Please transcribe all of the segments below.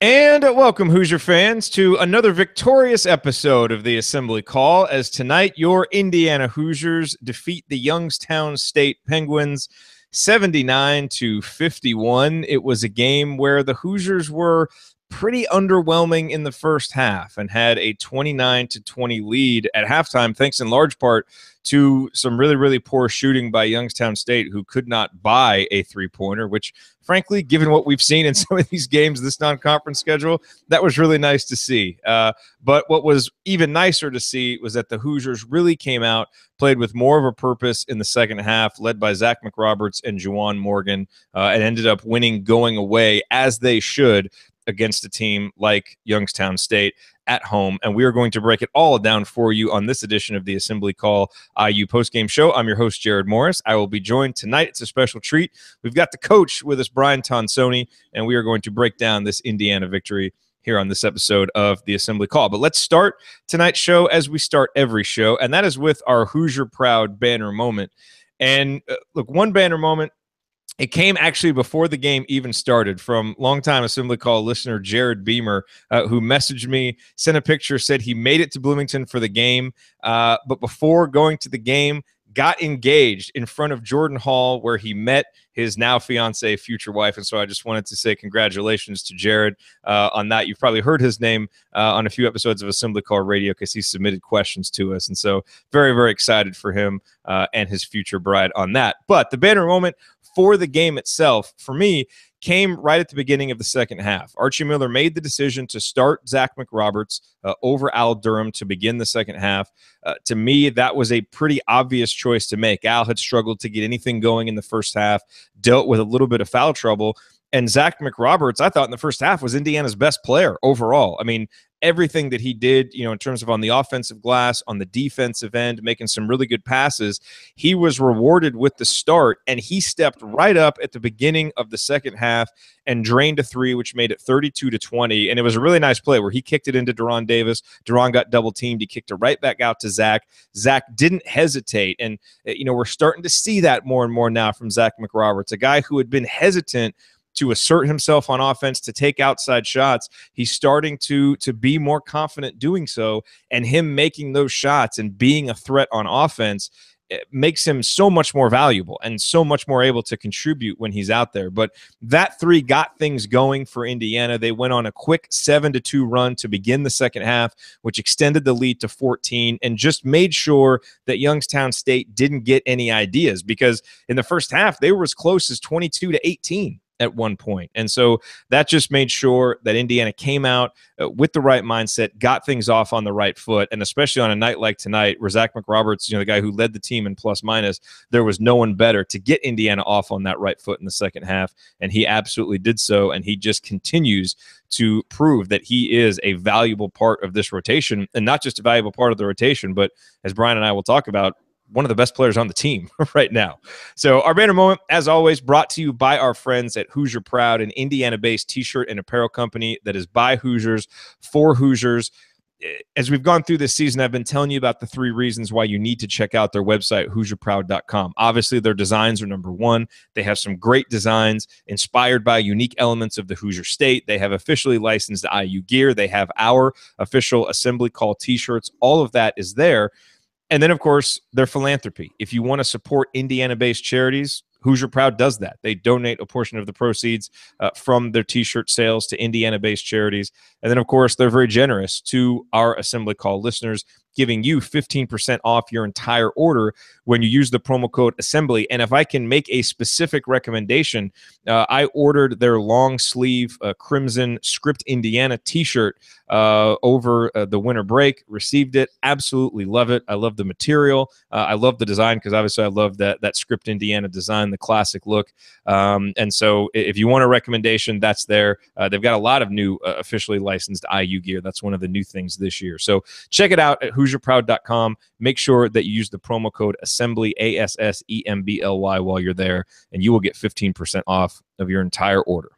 And welcome, Hoosier fans, to another victorious episode of the Assembly Call, as tonight your Indiana Hoosiers defeat the Youngstown State Penguins 79-51. It was a game where the Hoosiers were pretty underwhelming in the first half and had a 29-20 lead at halftime, thanks in large part to some really poor shooting by Youngstown State, who could not buy a three-pointer, which, frankly, given what we've seen in some of these games, this non-conference schedule, that was really nice to see. But what was even nicer to see was that the Hoosiers really came out, played with more of a purpose in the second half, led by Zach McRoberts and Juwan Morgan, and ended up winning going away, as they should, against a team like Youngstown State at home. And we are going to break it all down for you on this edition of the Assembly Call IU postgame show. I'm your host, Jerod Morris. I will be joined tonight. It's a special treat. We've got the coach with us, Brian Tonsoni, and we are going to break down this Indiana victory here on this episode of the Assembly Call. But let's start tonight's show as we start every show, and that is with our Hoosier Proud banner moment. And look, one banner moment, it came actually before the game even started, from longtime Assembly Call listener Jared Beamer, who messaged me, sent a picture, said he made it to Bloomington for the game, but before going to the game, got engaged in front of Jordan Hall, where he met his now fiance, future wife. And so I just wanted to say congratulations to Jared on that. You've probably heard his name on a few episodes of Assembly Call Radio because he submitted questions to us. And so very excited for him and his future bride on that. But the banner moment for the game itself, for me, came right at the beginning of the second half. Archie Miller made the decision to start Zach McRoberts over Al Durham to begin the second half. To me, that was a pretty obvious choice to make. Al had struggled to get anything going in the first half, dealt with a little bit of foul trouble. And Zach McRoberts, I thought in the first half, was Indiana's best player overall. I mean, everything that he did, in terms of on the offensive glass, on the defensive end, making some really good passes, he was rewarded with the start, and he stepped right up at the beginning of the second half and drained a three, which made it 32-20. And it was a really nice play where he kicked it into Deron Davis. Deron got double teamed. He kicked it right back out to Zach. Zach didn't hesitate. And, we're starting to see that more and more now from Zach McRoberts, a guy who had been hesitant to assert himself on offense, to take outside shots. He's starting to be more confident doing so, and him making those shots and being a threat on offense, it makes him so much more valuable and so much more able to contribute when he's out there. But that three got things going for Indiana. They went on a quick 7-2 run to begin the second half, which extended the lead to 14 and just made sure that Youngstown State didn't get any ideas, because in the first half, they were as close as 22-18 at one point. And so that just made sure that Indiana came out with the right mindset, got things off on the right foot, and especially on a night like tonight where Zach McRoberts, the guy who led the team in plus-minus, there was no one better to get Indiana off on that right foot in the second half, and he absolutely did so, and he just continues to prove that he is a valuable part of this rotation, and not just a valuable part of the rotation, but as Brian and I will talk about, one of the best players on the team right now. So our banner moment, as always, brought to you by our friends at Hoosier Proud, an Indiana-based t-shirt and apparel company that is by Hoosiers, for Hoosiers. As we've gone through this season, I've been telling you about the 3 reasons why you need to check out their website, HoosierProud.com. Obviously, their designs are number one. They have some great designs inspired by unique elements of the Hoosier State. They have officially licensed IU gear. They have our official Assembly Call t-shirts. All of that is there. And then, of course, their philanthropy. If you want to support Indiana-based charities, Hoosier Proud does that. They donate a portion of the proceeds from their t-shirt sales to Indiana-based charities. And then, of course, they're very generous to our Assembly Call listeners, giving you 15% off your entire order when you use the promo code Assembly. And if I can make a specific recommendation, I ordered their long sleeve crimson Script Indiana t-shirt over the winter break, received it, absolutely love it. I love the material. I love the design, because obviously I love that Script Indiana design, the classic look. And so if you want a recommendation, that's there. They've got a lot of new officially licensed IU gear. That's one of the new things this year. So check it out at HoosierProud.com. Make sure that you use the promo code Assembly, ASSEMBLY, while you're there, and you will get 15% off of your entire order.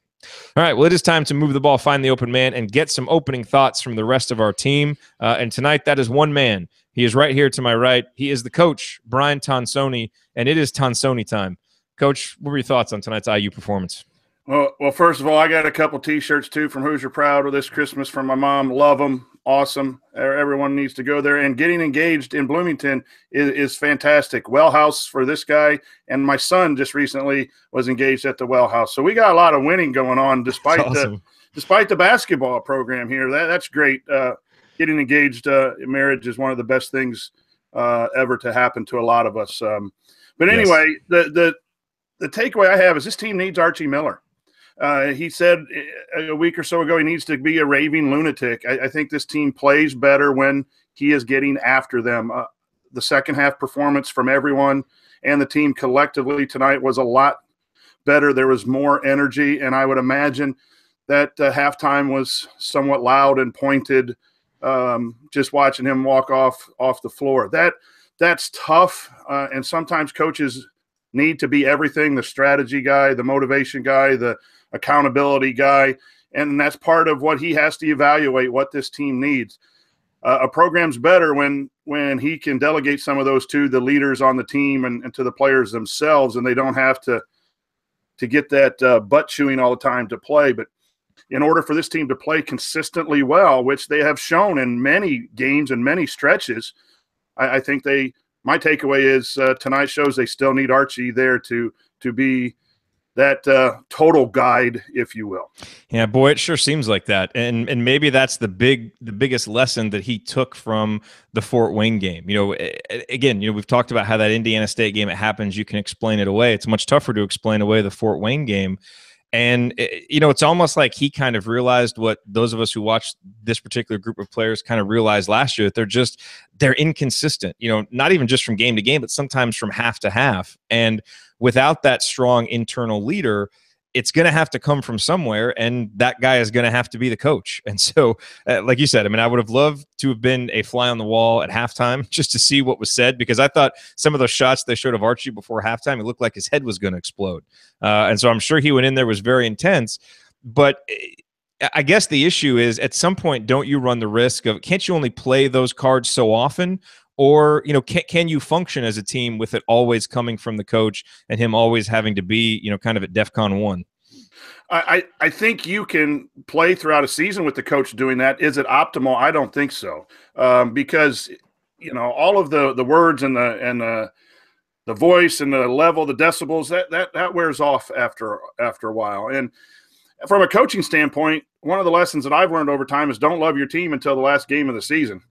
All right, well, it is time to move the ball, find the open man, and get some opening thoughts from the rest of our team. And tonight, that is one man. He is right here to my right. He is the coach, Brian Tonsoni, and it is Tonsoni time. Coach, what were your thoughts on tonight's IU performance? Well, first of all, I got a couple T-shirts too from Hoosier Proud this Christmas from my mom. Love them, awesome. Everyone needs to go there. And getting engaged in Bloomington is fantastic. Well House for this guy, and my son just recently was engaged at the Well House. So we got a lot of winning going on despite awesome. despite the basketball program here. That's great. Getting engaged in marriage is one of the best things ever to happen to a lot of us. But anyway, yes. The takeaway I have is this team needs Archie Miller. He said a week or so ago he needs to be a raving lunatic. I think this team plays better when he is getting after them. The second half performance from everyone and the team collectively tonight was a lot better. There was more energy, and I would imagine that halftime was somewhat loud and pointed. Just watching him walk off the floor. That's tough, and sometimes coaches need to be everything: the strategy guy, the motivation guy, the accountability guy, and that's part of what he has to evaluate what this team needs. A program's better when he can delegate some of those to the leaders on the team and to the players themselves, and they don't have to get that butt chewing all the time to play. But in order for this team to play consistently well, which they have shown in many games and many stretches, I think my takeaway is tonight shows they still need Archie there to be that total guide, if you will. Yeah, boy, it sure seems like that. And maybe that's the biggest lesson that he took from the Fort Wayne game. Again, we've talked about how that Indiana State game, it happens, you can explain it away. It's much tougher to explain away the Fort Wayne game. And, it's almost like he kind of realized what those of us who watched this particular group of players kind of realized last year, that they're inconsistent, not even just from game to game, but sometimes from half to half. And without that strong internal leader, it's going to have to come from somewhere, and that guy is going to have to be the coach. And so, like you said, I would have loved to have been a fly on the wall at halftime just to see what was said, because I thought some of those shots they showed of Archie before halftime, it looked like his head was going to explode. And so I'm sure he went in there, was very intense. But I guess the issue is, at some point, don't you run the risk of, can't you only play those cards so often? Or, can you function as a team with it always coming from the coach and him always having to be, kind of at DEFCON 1? I think you can play throughout a season with the coach doing that. Is it optimal? I don't think so, because all of the words and the voice and the level, the decibels, that wears off after a while. And from a coaching standpoint, one of the lessons that I've learned over time is don't love your team until the last game of the season.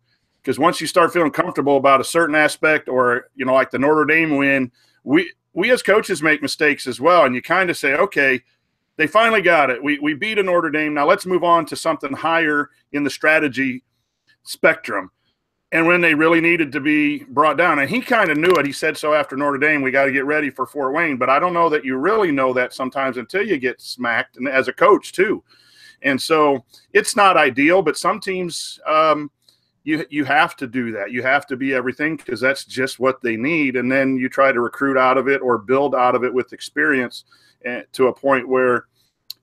Because once you start feeling comfortable about a certain aspect, or, like the Notre Dame win, we as coaches make mistakes as well. And you kind of say, okay, they finally got it. We beat a Notre Dame. Now let's move on to something higher in the strategy spectrum. And when they really needed to be brought down, and he kind of knew it. He said so after Notre Dame, we got to get ready for Fort Wayne. But I don't know that you really know that sometimes until you get smacked, and as a coach too. And so it's not ideal, but some teams you have to do that. You have to be everything, because that's just what they need. And then you try to recruit out of it or build out of it with experience to a point where,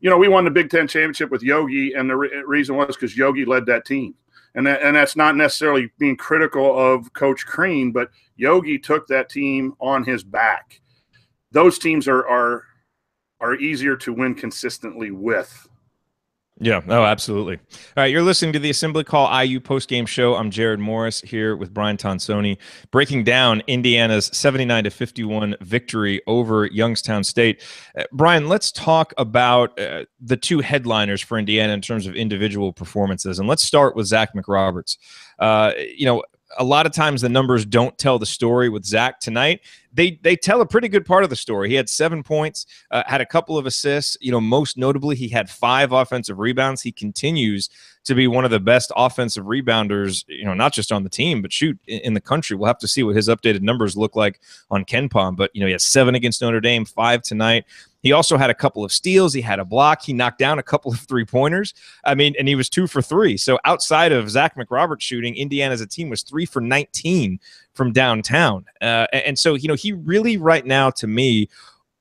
we won the Big Ten championship with Yogi, and the reason was because Yogi led that team. And that's not necessarily being critical of Coach Crean, but Yogi took that team on his back. Those teams are easier to win consistently with. Yeah, oh, absolutely. All right, you're listening to the Assembly Call IU postgame show. I'm Jerod Morris here with Brian Tonsoni, breaking down Indiana's 79-51 victory over Youngstown State. Brian, let's talk about the two headliners for Indiana in terms of individual performances, and let's start with Zach McRoberts. A lot of times the numbers don't tell the story with Zach. Tonight, they tell a pretty good part of the story. He had 7 points, had a couple of assists. Most notably, he had 5 offensive rebounds. He continues to be one of the best offensive rebounders, not just on the team, but in the country. We'll have to see what his updated numbers look like on KenPom. But, he has 7 against Notre Dame, 5 tonight. He also had a couple of steals. He had a block. He knocked down a couple of three-pointers. And he was 2 for 3. So outside of Zach McRoberts shooting, Indiana as a team was 3 for 19 from downtown. And so, he really right now, to me,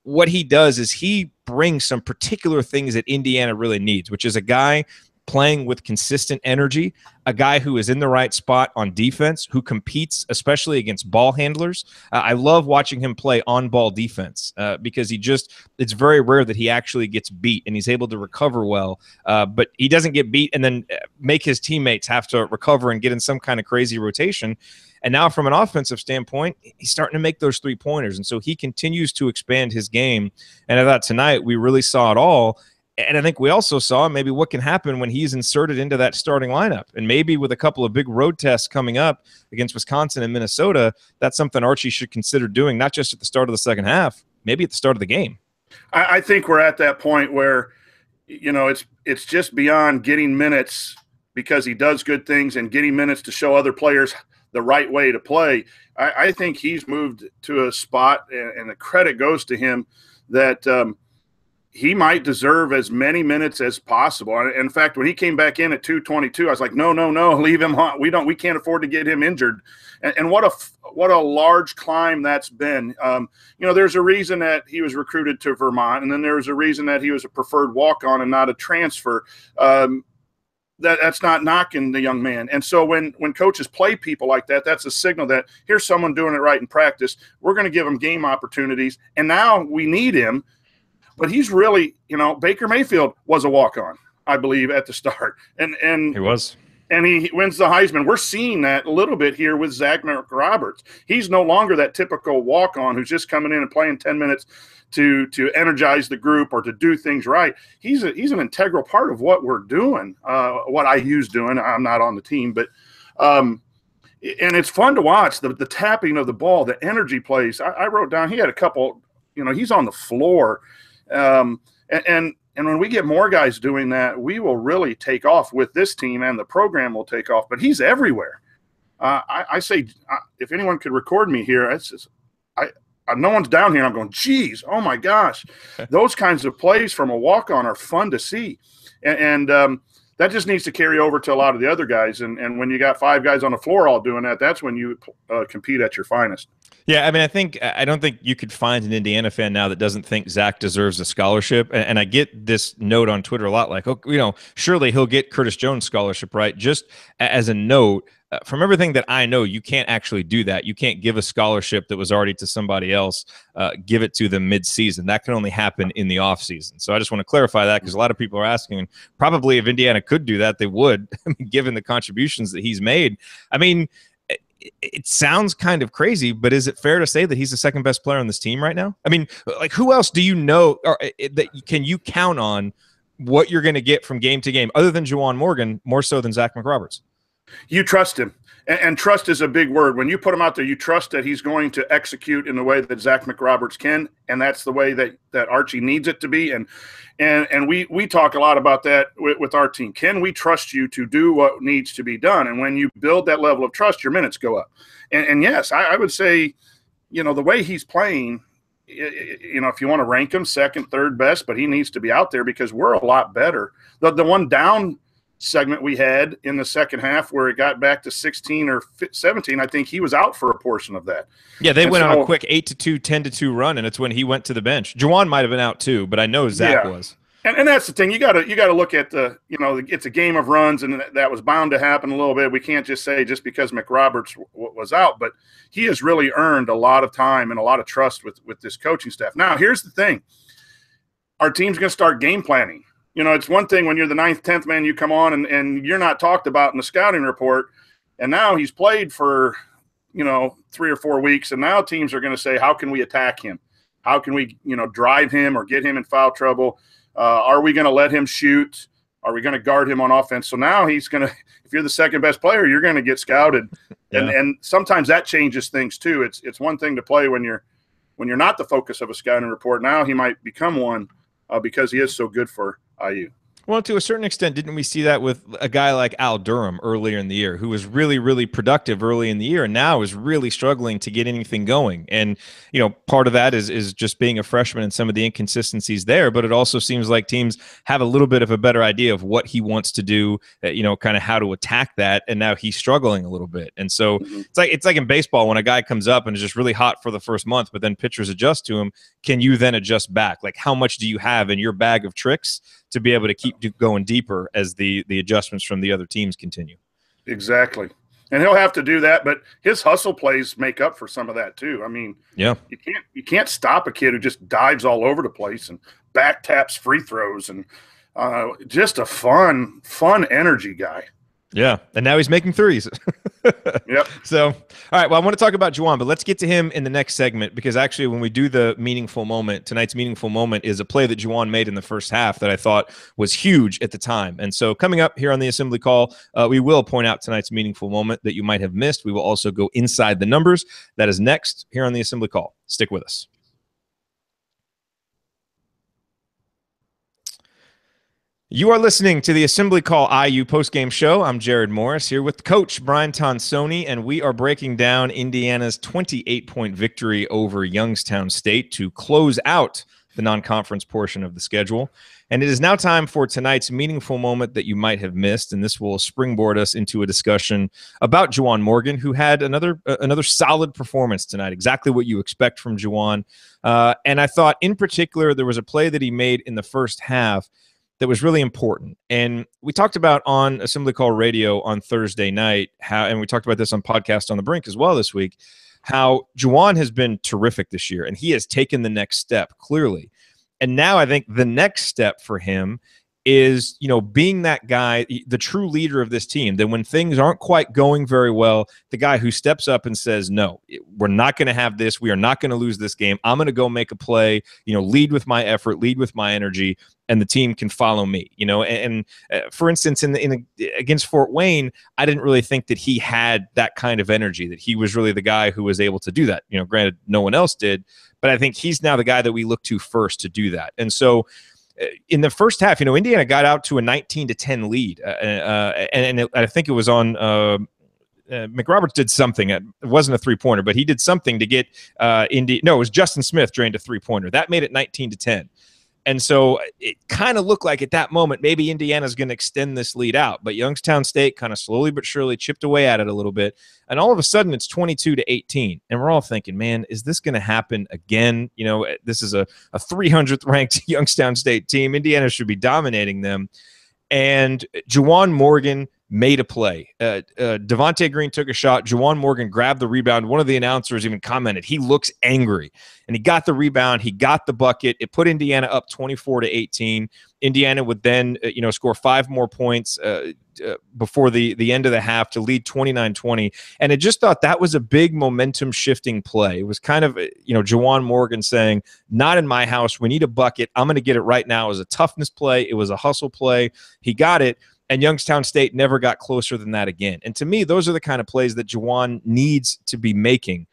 what he does is he brings some particular things that Indiana really needs, which is a guy playing with consistent energy, a guy who is in the right spot on defense, who competes, especially against ball handlers. I love watching him play on-ball defense because it's very rare that he actually gets beat, and he's able to recover well. But he doesn't get beat and then make his teammates have to recover and get in some kind of crazy rotation. And now from an offensive standpoint, he's starting to make those three-pointers. And so he continues to expand his game. And I thought tonight we really saw it all. And I think we also saw maybe what can happen when he's inserted into that starting lineup. And maybe with a couple of big road tests coming up against Wisconsin and Minnesota, that's something Archie should consider doing, not just at the start of the second half, maybe at the start of the game. I think we're at that point where, it's just beyond getting minutes because he does good things and getting minutes to show other players the right way to play. I think he's moved to a spot, and the credit goes to him, that he might deserve as many minutes as possible. In fact, when he came back in at 2:22, I was like, no, leave him on. We can't afford to get him injured. And what a large climb that's been. There's a reason that he was recruited to Vermont, and then there was a reason that he was a preferred walk-on and not a transfer. That's not knocking the young man. And so when coaches play people like that, that's a signal that here's someone doing it right in practice. We're going to give him game opportunities. And now we need him. But he's really, Baker Mayfield was a walk-on, I believe, at the start. And he was. And he wins the Heisman. We're seeing that a little bit here with Zach McRoberts. He's no longer that typical walk-on who's just coming in and playing 10 minutes to energize the group or to do things right. He's an integral part of what we're doing, what IU's doing. I'm not on the team, but and it's fun to watch the tapping of the ball, the energy plays. I wrote down he had a couple. He's on the floor. And when we get more guys doing that, we will really take off with this team, and the program will take off. But he's everywhere. I say, if anyone could record me here, no one's down here. And I'm going, geez, oh my gosh, those kinds of plays from a walk-on are fun to see, and that just needs to carry over to a lot of the other guys. And when you got 5 guys on the floor all doing that, that's when you compete at your finest. Yeah, I mean, I don't think you could find an Indiana fan now that doesn't think Zach deserves a scholarship. And I get this note on Twitter a lot, like, surely he'll get Curtis Jones scholarship, right? Just as a note, from everything that I know, you can't actually do that. You can't give a scholarship that was already to somebody else, give it to them mid-season. That can only happen in the offseason. So I just want to clarify that, because a lot of people are asking, and probably if Indiana could do that, they would, given the contributions that he's made. I mean, it sounds kind of crazy, but is it fair to say that he's the second best player on this team right now? I mean, like, who else do you know, or that can you count on what you're going to get from game to game, other than Juwan Morgan, more so than Zach McRoberts? You trust him, and trust is a big word. When you put him out there, you trust that he's going to execute in the way that Zach McRoberts can, and that's the way that Archie needs it to be. And we talk a lot about that with our team. Can we trust you to do what needs to be done? And when you build that level of trust, your minutes go up. And yes, I would say, the way he's playing, if you want to rank him second, third best, but he needs to be out there because we're a lot better. The one down segment we had in the second half where it got back to 16 or 17, I think he was out for a portion of that. Yeah, they went on a quick 8-2, 10-2 run, and it's when he went to the bench. Juwan might have been out too, but I know Zach was. And that's the thing. You got to look at it's a game of runs, and that was bound to happen a little bit. We can't just say just because McRoberts was out, but he has really earned a lot of time and a lot of trust with this coaching staff. Now, here's the thing. Our team's going to start game planning. It's one thing when you're the 9th, 10th man, you come on and you're not talked about in the scouting report. And now he's played for, 3 or 4 weeks. And now teams are going to say, how can we attack him? How can we, drive him or get him in foul trouble? Are we going to let him shoot? Are we going to guard him on offense? So now he's going to, if you're the second best player, you're going to get scouted. Yeah. And sometimes that changes things too. It's one thing to play when you're not the focus of a scouting report. Now he might become one because he is so good for IU. Well, to a certain extent, didn't we see that with a guy like Al Durham earlier in the year, who was really, really productive early in the year and now is really struggling to get anything going? And, part of that is just being a freshman and some of the inconsistencies there. But it also seems like teams have a little bit of a better idea of what he wants to do, kind of how to attack that. And now he's struggling a little bit. And so it's like in baseball, when a guy comes up and is just really hot for the first month, but then pitchers adjust to him. Can you then adjust back? Like, how much do you have in your bag of tricks to be able to keep going deeper as the adjustments from the other teams continue. Exactly. And he'll have to do that, but his hustle plays make up for some of that too. I mean, yeah, you can't stop a kid who just dives all over the place and back taps free throws and just a fun energy guy. Yeah, and now he's making threes. Yep. So, all right, well, I want to talk about Juwan, but let's get to him in the next segment, because actually when we do the meaningful moment, tonight's meaningful moment is a play that Juwan made in the first half that I thought was huge at the time. And so coming up here on the Assembly Call, we will point out tonight's meaningful moment that you might have missed. We will also go inside the numbers. That is next here on the Assembly Call. Stick with us. You are listening to the Assembly Call IU postgame show. I'm Jerod Morris here with Coach Brian Tonsoni, and we are breaking down Indiana's 28-point victory over Youngstown State to close out the non-conference portion of the schedule. And it is now time for tonight's meaningful moment that you might have missed, and this will springboard us into a discussion about Juwan Morgan, who had another solid performance tonight, exactly what you expect from Juwan. And I thought in particular there was a play that he made in the first half that was really important. And we talked about on Assembly Call Radio on Thursday night, and we talked about this on Podcast on the Brink as well this week, how Juwan has been terrific this year, and he has taken the next step, clearly. And now I think the next step for him is, being that guy, the true leader of this team, that when things aren't quite going very well, the guy who steps up and says, no, we're not going to have this. We are not going to lose this game. I'm going to go make a play, lead with my effort, lead with my energy, and the team can follow me, and for instance, against Fort Wayne, I didn't really think that he had that kind of energy, that he was really the guy who was able to do that. Granted, no one else did, but I think he's now the guy that we look to first to do that. And so in the first half, Indiana got out to a 19-10 lead, and I think it was on McRoberts did something. It wasn't a three-pointer, but he did something to get Indy. No, it was Justin Smith drained a three-pointer. That made it 19-10. And so it kind of looked like at that moment, maybe Indiana's going to extend this lead out. But Youngstown State kind of slowly but surely chipped away at it a little bit. And all of a sudden, it's 22-18. And we're all thinking, man, is this going to happen again? This is a 300th ranked Youngstown State team. Indiana should be dominating them. And Juwan Morgan made a play. Devonte Green took a shot. Juwan Morgan grabbed the rebound. One of the announcers even commented, he looks angry. And he got the rebound. He got the bucket. It put Indiana up 24-18. Indiana would then, score 5 more points before the end of the half to lead 29-20. And I just thought that was a big momentum-shifting play. It was kind of, Juwan Morgan saying, not in my house. We need a bucket. I'm going to get it right now. It was a toughness play. It was a hustle play. He got it. And Youngstown State never got closer than that again. And to me, those are the kind of plays that Juwan needs to be making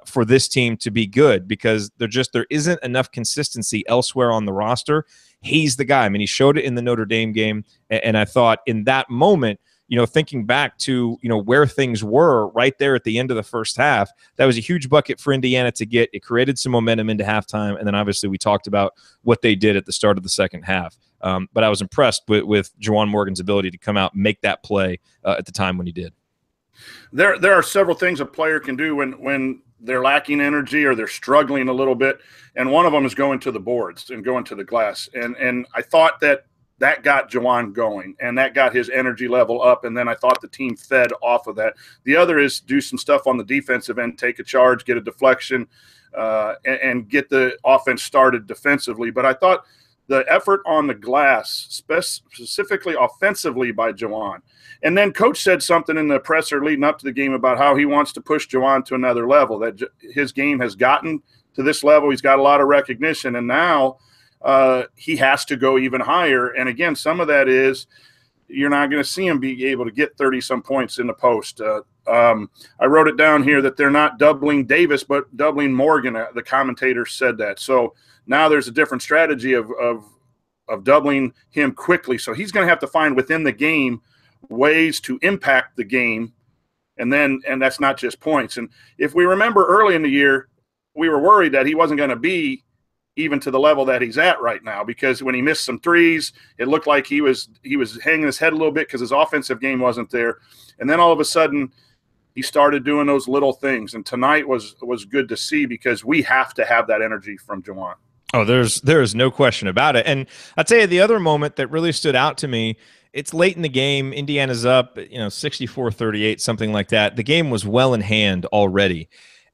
for this team to be good, because there isn't enough consistency elsewhere on the roster. He's the guy. I mean, he showed it in the Notre Dame game. And I thought in that moment, thinking back to, where things were right there at the end of the first half, that was a huge bucket for Indiana to get. It created some momentum into halftime. And then obviously we talked about what they did at the start of the second half. But I was impressed with Juwan Morgan's ability to come out and make that play at the time when he did. There are several things a player can do when they're lacking energy or they're struggling a little bit, and one of them is going to the boards and going to the glass. And I thought that got Juwan going, and that got his energy level up, and then I thought the team fed off of that. The other is do some stuff on the defensive end, take a charge, get a deflection, and get the offense started defensively. But I thought the effort on the glass, specifically offensively by Juwan. And then Coach said something in the presser leading up to the game about how he wants to push Juwan to another level, that his game has gotten to this level. He's got a lot of recognition, and now he has to go even higher. And, again, some of that is you're not going to see him be able to get 30-some points in the post. I wrote it down here that they're not doubling Davis but doubling Morgan. The commentator said that. So now there's a different strategy of doubling him quickly. So he's going to have to find within the game ways to impact the game, and that's not just points. And if we remember early in the year, we were worried that he wasn't going to be even to the level that he's at right now, because when he missed some threes, it looked like he was hanging his head a little bit because his offensive game wasn't there. And then all of a sudden he started doing those little things. And tonight was good to see, because we have to have that energy from Juwan. Oh, there's no question about it. And I'll tell you the other moment that really stood out to me, it's late in the game. Indiana's up, 64-38, something like that. The game was well in hand already.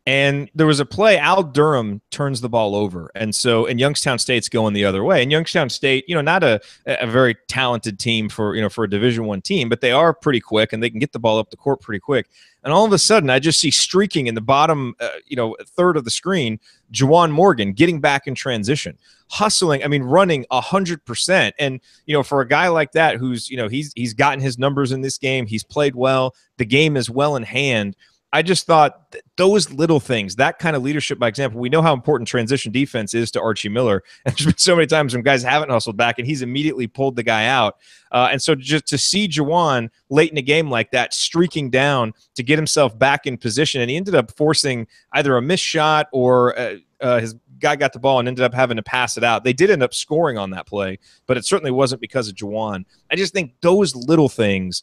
And there was a play, Al Durham turns the ball over. And Youngstown State's going the other way. And Youngstown State, not a very talented team for a Division I team, but they are pretty quick and they can get the ball up the court pretty quick. And all of a sudden, I just see streaking in the bottom, third of the screen, Juwan Morgan getting back in transition, hustling. Running 100%. And for a guy like that, who's he's gotten his numbers in this game, he's played well. The game is well in hand. I just thought those little things, that kind of leadership by example, we know how important transition defense is to Archie Miller. And there's been so many times when guys haven't hustled back and he's immediately pulled the guy out. And so just to see Juwan late in a game like that, streaking down to get himself back in position, and he ended up forcing either a missed shot or his guy got the ball and ended up having to pass it out. They did end up scoring on that play, but it certainly wasn't because of Juwan. I just think those little things,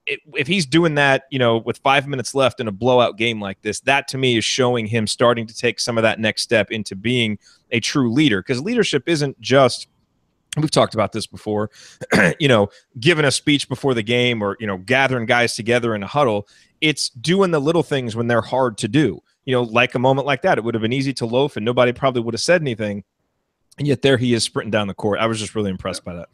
if he's doing that, with 5 minutes left in a blowout game like this, that to me is showing him starting to take some of that next step into being a true leader. Because leadership isn't just, we've talked about this before, giving a speech before the game or, gathering guys together in a huddle. It's doing the little things when they're hard to do. Like a moment like that, it would have been easy to loaf and nobody probably would have said anything. And yet there he is sprinting down the court. I was just really impressed by that.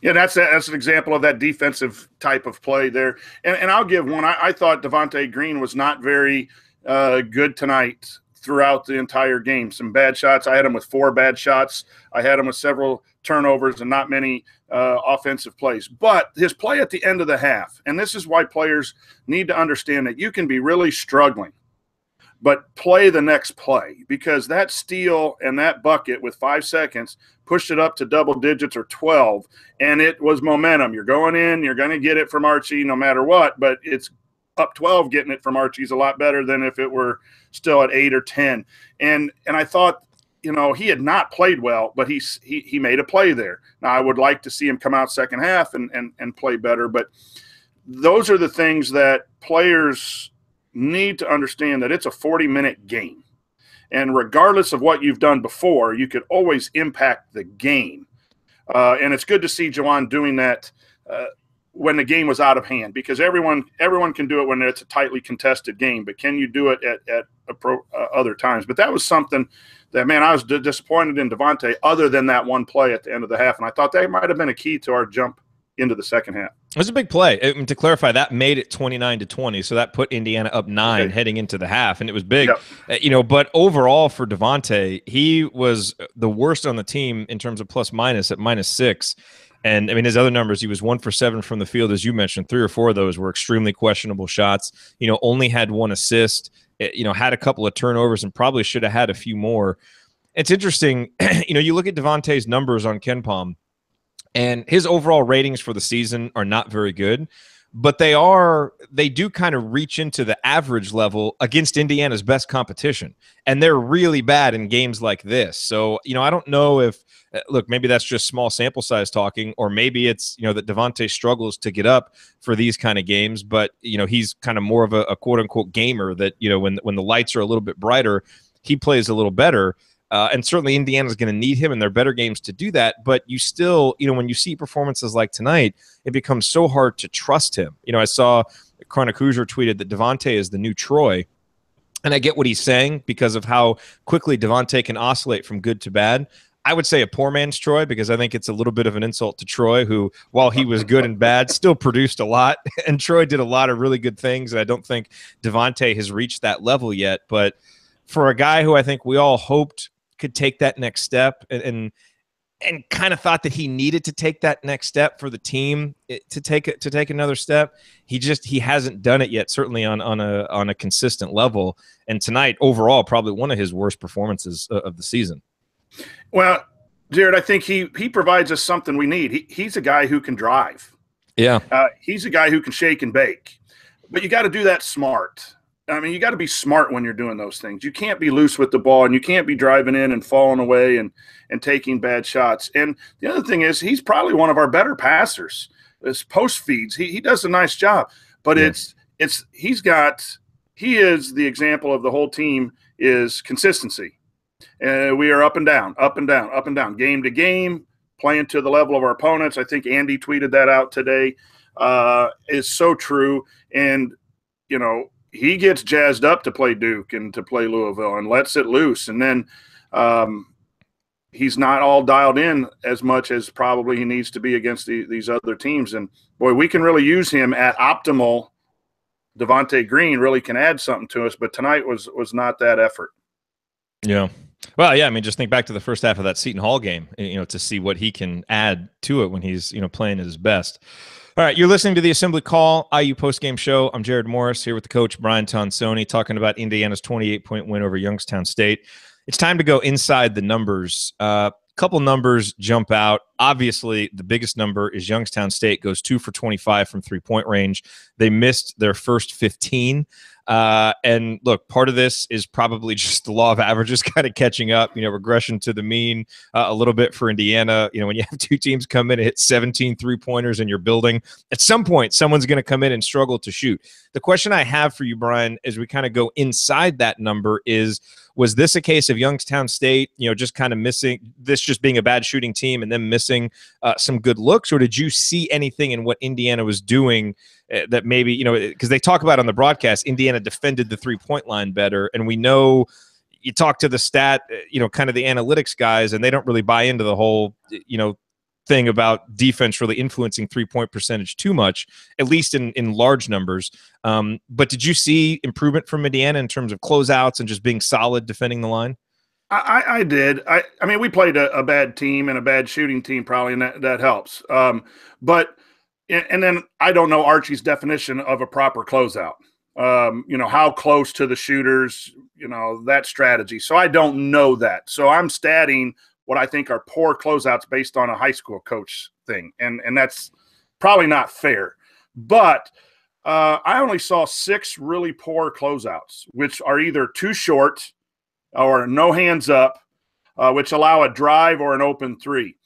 Yeah, that's an example of that defensive type of play there. And I'll give one. I thought Devonte Green was not very good tonight throughout the entire game. Some bad shots. I had him with 4 bad shots. I had him with several turnovers and not many offensive plays. But his play at the end of the half, and this is why players need to understand that you can be really struggling, but play the next play, because that steal and that bucket with 5 seconds pushed it up to double digits or 12, and it was momentum. You're going in, you're going to get it from Archie no matter what, but it's up 12 getting it from Archie is a lot better than if it were still at 8 or 10. And I thought, he had not played well, but he made a play there. Now, I would like to see him come out second half and play better, but those are the things that players need to understand, that it's a 40-minute game. And regardless of what you've done before, you could always impact the game. And it's good to see Juwan doing that when the game was out of hand, because everyone can do it when it's a tightly contested game, but can you do it at other times? But that was something that, man, I was disappointed in Devonte other than that one play at the end of the half. And I thought that might have been a key to our jump into the second half. It was a big play. To clarify, that made it 29-20, so that put Indiana up 9 heading into the half, and it was big. Yep. But overall for Devonte, he was the worst on the team in terms of plus minus at -6. And his other numbers, he was 1 for 7 from the field, as you mentioned. 3 or 4 of those were extremely questionable shots. Only had 1 assist. Had a couple of turnovers and probably should have had a few more. It's interesting. You look at Devonte's numbers on KenPom, and his overall ratings for the season are not very good, but they do kind of reach into the average level against Indiana's best competition. And they're really bad in games like this. So, I don't know if, look, maybe that's just small sample size talking, or maybe it's, that Devonte struggles to get up for these kind of games, but, he's kind of more of a quote unquote gamer that, when the lights are a little bit brighter, he plays a little better. And certainly Indiana's going to need him in their better games to do that. But you still, when you see performances like tonight, it becomes so hard to trust him. I saw Chronic Hoosier tweeted that Devonte is the new Troy. And I get what he's saying because of how quickly Devonte can oscillate from good to bad. I would say a poor man's Troy, because I think it's a little bit of an insult to Troy, who, while he was good and bad, still produced a lot. And Troy did a lot of really good things. And I don't think Devonte has reached that level yet. But for a guy who I think we all hoped could take that next step and kind of thought that he needed to take that next step for the team to take another step, he hasn't done it yet, certainly on a consistent level. And tonight, overall, probably one of his worst performances of the season. Well, Jerod, I think he provides us something we need. He's a guy who can drive. Yeah. He's a guy who can shake and bake. But you got to do that smart. You got to be smart when you're doing those things. You can't be loose with the ball, and you can't be driving in and falling away and taking bad shots. And the other thing is, he's probably one of our better passers. His post feeds, he does a nice job. But he is the example of the whole team is consistency. We are up and down, up and down, up and down, game to game, playing to the level of our opponents. I think Andy tweeted that out today. Is so true. And, you know, he gets jazzed up to play Duke and to play Louisville and lets it loose. And then he's not all dialed in as much as probably he needs to be against these other teams. And, boy, we can really use him at optimal. Devonte Green really can add something to us, but tonight was not that effort. Yeah. Well, yeah, I mean, just think back to the first half of that Seton Hall game, you know, to see what he can add to it when he's, you know, playing at his best. All right, you're listening to the Assembly Call IU Postgame Show. I'm Jerod Morris here with the coach, Brian Tonsoni, talking about Indiana's 28-point win over Youngstown State. It's time to go inside the numbers. Couple numbers jump out. Obviously, the biggest number is Youngstown State goes 2 for 25 from three-point range. They missed their first 15. And look, part of this is probably just the law of averages kind of catching up, you know, regression to the mean a little bit for Indiana. You know, when you have two teams come in and hit 17 three-pointers in your building, at some point, someone's going to come in and struggle to shoot. The question I have for you, Brian, as we kind of go inside that number is, was this a case of Youngstown State, you know, just kind of missing this, just being a bad shooting team and then missing some good looks? Or did you see anything in what Indiana was doing that maybe, you know, because they talk about on the broadcast, Indiana defended the three-point line better. And we know, you talk to the stat, you know, kind of the analytics guys, and they don't really buy into the whole, you know, thing about defense really influencing three-point percentage too much, at least in large numbers. But did you see improvement from Indiana in terms of closeouts and just being solid defending the line? I did. I mean, we played a bad team and a bad shooting team probably, and that helps. But then I don't know Archie's definition of a proper closeout. You know, how close to the shooters, you know, that strategy. So I don't know that. So I'm statting what I think are poor closeouts based on a high school coach thing. And that's probably not fair. But I only saw 6 really poor closeouts, which are either too short or no hands up, which allow a drive or an open three.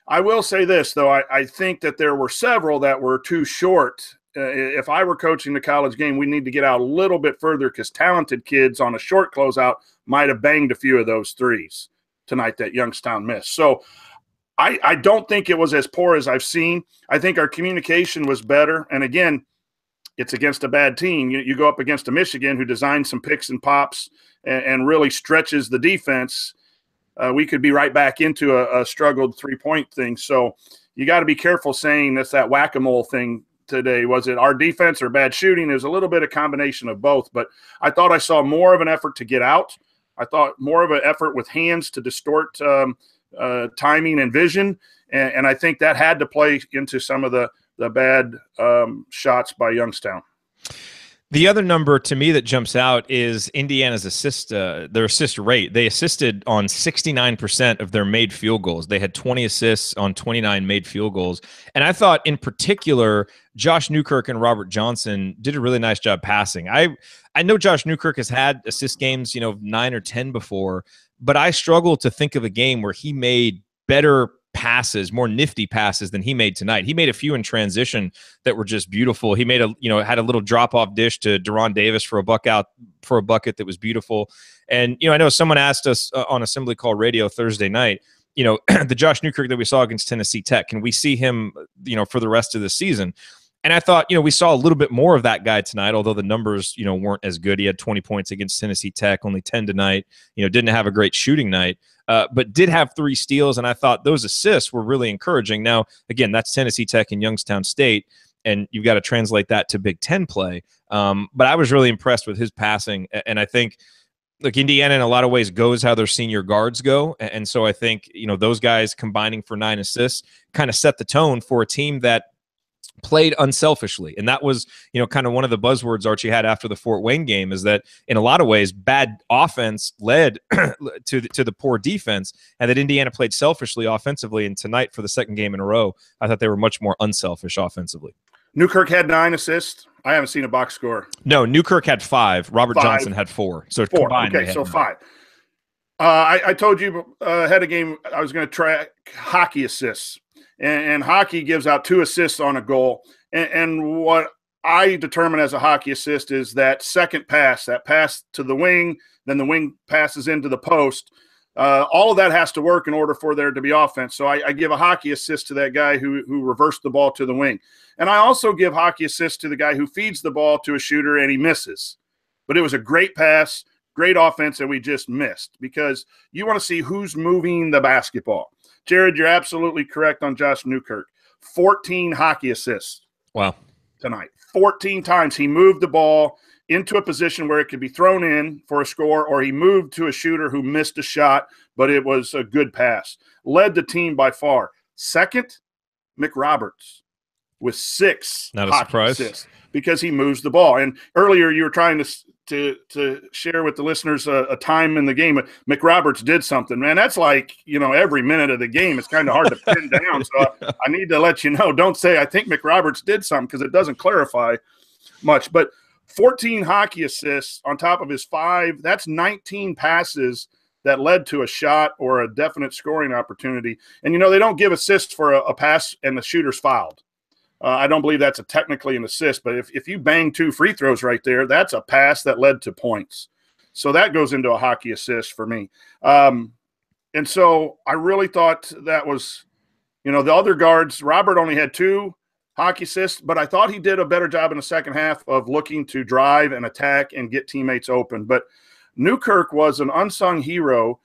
I will say this, though. I think that there were several that were too short. If I were coaching the college game, we need to get out a little bit further because talented kids on a short closeout might have banged a few of those threes tonight that Youngstown missed. So I don't think it was as poor as I've seen. I think our communication was better. And, again, it's against a bad team. You go up against a Michigan who designed some picks and pops and really stretches the defense. We could be right back into a struggled three-point thing. So you got to be careful saying that's that whack-a-mole thing today. Was it our defense or bad shooting? There's a little bit of combination of both. But I thought I saw more of an effort to get out. I thought more of an effort with hands to distort timing and vision. And I think that had to play into some of the bad shots by Youngstown. The other number to me that jumps out is Indiana's their assist rate. They assisted on 69% of their made field goals. They had 20 assists on 29 made field goals. And I thought in particular, Josh Newkirk and Robert Johnson did a really nice job passing. I know Josh Newkirk has had assist games, you know, 9 or 10 before, but I struggle to think of a game where he made better passes, more nifty passes than he made tonight. He made a few in transition that were just beautiful. He made had a little drop-off dish to Deron Davis for a bucket that was beautiful. And, you know, I know someone asked us on Assembly Call Radio Thursday night, you know, the Josh Newkirk that we saw against Tennessee Tech, can we see him, you know, for the rest of the season? And I thought, you know, we saw a little bit more of that guy tonight, although the numbers, you know, weren't as good. He had 20 points against Tennessee Tech, only 10 tonight, you know, didn't have a great shooting night, but did have 3 steals. And I thought those assists were really encouraging. Now, again, that's Tennessee Tech and Youngstown State, and you've got to translate that to Big Ten play. But I was really impressed with his passing. And I think, look, Indiana in a lot of ways goes how their senior guards go. And so I think, you know, those guys combining for 9 assists kind of set the tone for a team that played unselfishly. And that was, you know, kind of one of the buzzwords Archie had after the Fort Wayne game, is that in a lot of ways, bad offense led to the poor defense, and that Indiana played selfishly offensively. And tonight, for the second game in a row, I thought they were much more unselfish offensively. Newkirk had 9 assists. I haven't seen a box score. No, Newkirk had 5. Robert Johnson had 4. So 4. Combined, okay, so 5. I told you ahead of game I was going to track hockey assists. And hockey gives out 2 assists on a goal. And what I determine as a hockey assist is that second pass, that pass to the wing, then the wing passes into the post. All of that has to work in order for there to be offense. So I give a hockey assist to that guy who reversed the ball to the wing. And I also give hockey assist to the guy who feeds the ball to a shooter and he misses. But it was a great pass, great offense, and we just missed because you want to see who's moving the basketball. Jerod, you're absolutely correct on Josh Newkirk. 14 hockey assists. Wow. Tonight. 14 times he moved the ball into a position where it could be thrown in for a score, or he moved to a shooter who missed a shot, but it was a good pass. Led the team by far. Second, McRoberts with 6 Not a surprise. assists because he moves the ball. And earlier you were trying to share with the listeners a time in the game. McRoberts did something, man. That's like, every minute of the game. It's kind of hard to pin down. So I need to let you know. Don't say I think McRoberts did something because it doesn't clarify much. But 14 hockey assists on top of his 5. That's 19 passes that led to a shot or a definite scoring opportunity. And, they don't give assists for a pass and the shooter's fouled. I don't believe that's technically an assist, but if you bang 2 free throws right there, that's a pass that led to points. So that goes into a hockey assist for me. And so I really thought that was, the other guards, Robert only had 2 hockey assists, but I thought he did a better job in the second half of looking to drive and attack and get teammates open. But Newkirk was an unsung hero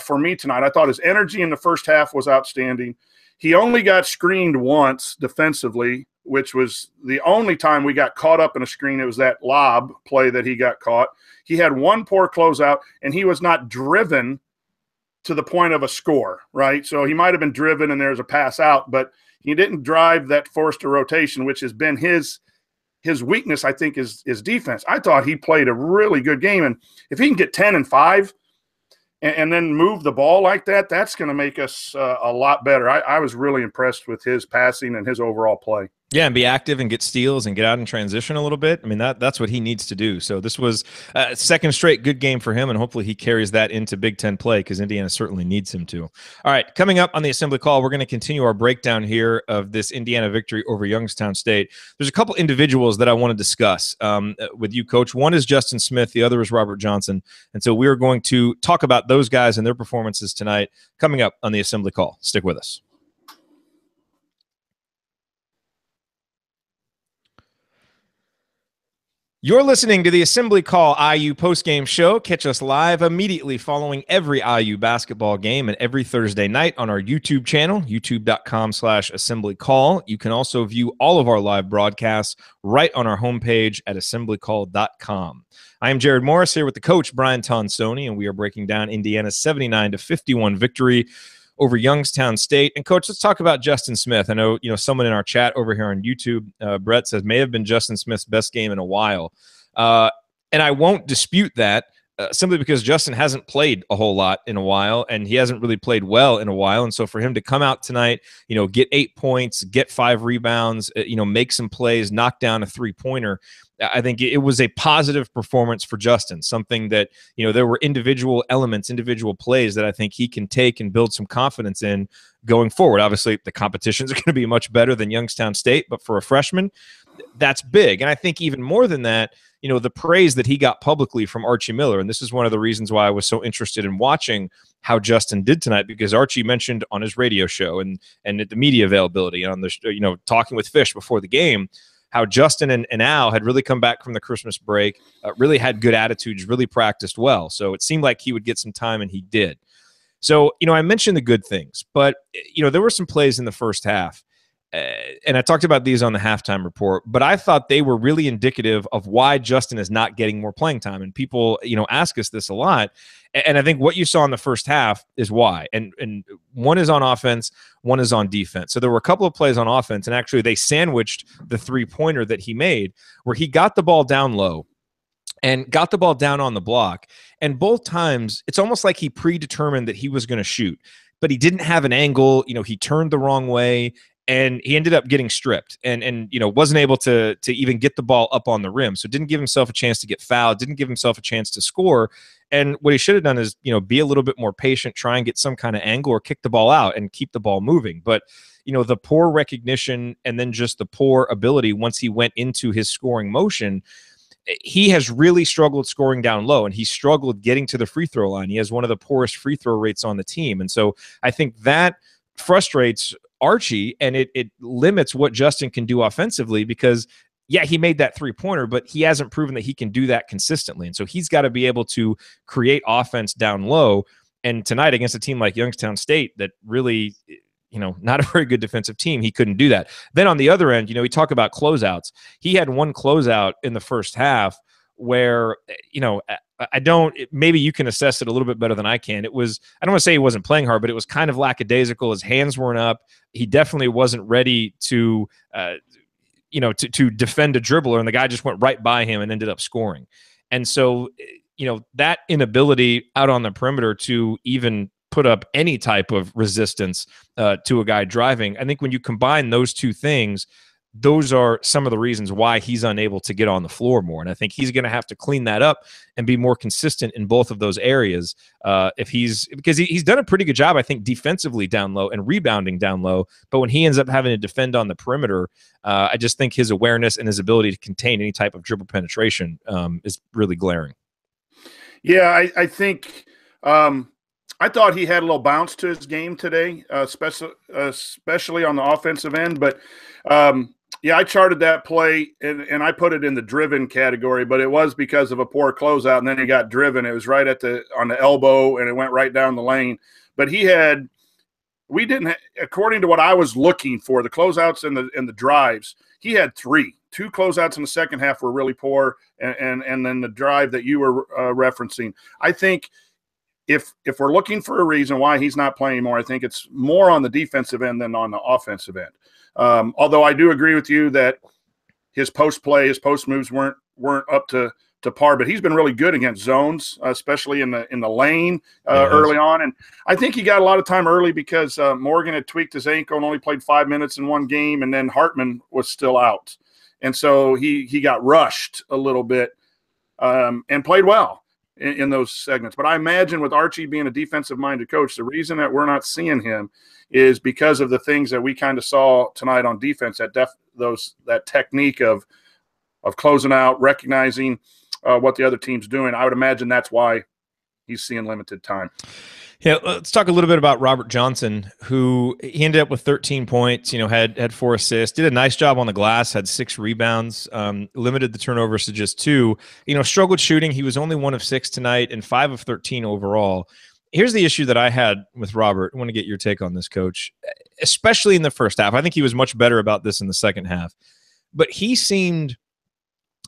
for me tonight. I thought his energy in the first half was outstanding. He only got screened once defensively, which was the only time we got caught up in a screen. It was that lob play that he got caught. He had 1 poor closeout, and he was not driven to the point of a score, right? So he might have been driven and there's a pass out, but he didn't drive that forced rotation, which has been his weakness, I think, is defense. I thought he played a really good game, and if he can get 10 and 5 and then move the ball like that, that's going to make us a lot better. I was really impressed with his passing and his overall play. Yeah, and be active and get steals and get out and transition a little bit. I mean, that's what he needs to do. So this was a second straight good game for him, and hopefully he carries that into Big Ten play because Indiana certainly needs him to. All right, coming up on the Assembly Call, we're going to continue our breakdown here of this Indiana victory over Youngstown State. There's a couple individuals that I want to discuss with you, Coach. One is Justin Smith. The other is Robert Johnson. And so we are going to talk about those guys and their performances tonight coming up on the Assembly Call. Stick with us. You're listening to the Assembly Call IU postgame show. Catch us live immediately following every IU basketball game and every Thursday night on our YouTube channel, youtube.com/assemblycall. You can also view all of our live broadcasts right on our homepage at assemblycall.com. I am Jerod Morris here with the coach, Brian Tonsoni, and we are breaking down Indiana's 79-51 victory over Youngstown State. And Coach, let's talk about Justin Smith. I know, someone in our chat over here on YouTube, Brett, says may have been Justin Smith's best game in a while. And I won't dispute that simply because Justin hasn't played a whole lot in a while, and he hasn't really played well in a while. And so for him to come out tonight, get 8 points, get 5 rebounds, make some plays, knock down a 3-pointer, I think it was a positive performance for Justin, something that, there were individual elements, individual plays that I think he can take and build some confidence in going forward. Obviously, the competitions are going to be much better than Youngstown State, but for a freshman, that's big. And I think even more than that, the praise that he got publicly from Archie Miller, and this is one of the reasons why I was so interested in watching how Justin did tonight, because Archie mentioned on his radio show and at the media availability on the, talking with Fish before the game, how Justin and Al had really come back from the Christmas break, really had good attitudes, really practiced well. So it seemed like he would get some time, and he did. So, I mentioned the good things, but, there were some plays in the first half, and I talked about these on the halftime report, but I thought they were really indicative of why Justin is not getting more playing time. And people, ask us this a lot. And I think what you saw in the first half is why. And one is on offense, one is on defense. So there were a couple of plays on offense, and actually they sandwiched the 3-pointer that he made where he got the ball down low and got the ball down on the block. And both times, it's almost like he predetermined that he was going to shoot, but he didn't have an angle. He turned the wrong way, and he ended up getting stripped and wasn't able to even get the ball up on the rim. So didn't give himself a chance to get fouled, didn't give himself a chance to score. And what he should have done is, be a little bit more patient, try and get some kind of angle or kick the ball out and keep the ball moving. But, the poor recognition and then just the poor ability once he went into his scoring motion, he has really struggled scoring down low, and he struggled getting to the free throw line. He has one of the poorest free throw rates on the team. And so I think that frustrates Archie, and it limits what Justin can do offensively because, yeah, he made that three-pointer, but he hasn't proven that he can do that consistently. And so he's got to be able to create offense down low. And tonight against a team like Youngstown State that really, not a very good defensive team, he couldn't do that. Then on the other end, we talk about closeouts. He had one closeout in the first half where, maybe you can assess it a little bit better than I can. It was, I don't want to say he wasn't playing hard, but it was kind of lackadaisical. His hands weren't up. He definitely wasn't ready to defend a dribbler, and the guy just went right by him and ended up scoring. And so, that inability out on the perimeter to even put up any type of resistance to a guy driving, I think when you combine those two things, those are some of the reasons why he's unable to get on the floor more. And I think he's going to have to clean that up and be more consistent in both of those areas. Because he's done a pretty good job, I think, defensively down low and rebounding down low. But when he ends up having to defend on the perimeter, I just think his awareness and his ability to contain any type of dribble penetration is really glaring. Yeah, I think I thought he had a little bounce to his game today, especially on the offensive end. But yeah, I charted that play, and I put it in the driven category, but it was because of a poor closeout, and then he got driven. It was right on the elbow, and it went right down the lane. But according to what I was looking for, the closeouts and the drives, he had three. Two closeouts in the second half were really poor, and then the drive that you were referencing. I think if we're looking for a reason why he's not playing more, I think it's more on the defensive end than on the offensive end. Although I do agree with you that his post moves weren't up to par, but he's been really good against zones, especially in the lane early on. And I think he got a lot of time early because Morgan had tweaked his ankle and only played 5 minutes in one game, and then Hartman was still out. And so he got rushed a little bit and played well in those segments. But I imagine with Archie being a defensive-minded coach, the reason that we're not seeing him is because of the things that we kind of saw tonight on defense, that technique of closing out, recognizing what the other team's doing. I would imagine that's why he's seeing limited time. Yeah, let's talk a little bit about Robert Johnson, who he ended up with 13 points, had 4 assists, did a nice job on the glass, had 6 rebounds, limited the turnovers to just 2. Struggled shooting. He was only 1 of 6 tonight and 5 of 13 overall. Here's the issue that I had with Robert. I want to get your take on this, Coach, especially in the first half. I think he was much better about this in the second half. But he seemed,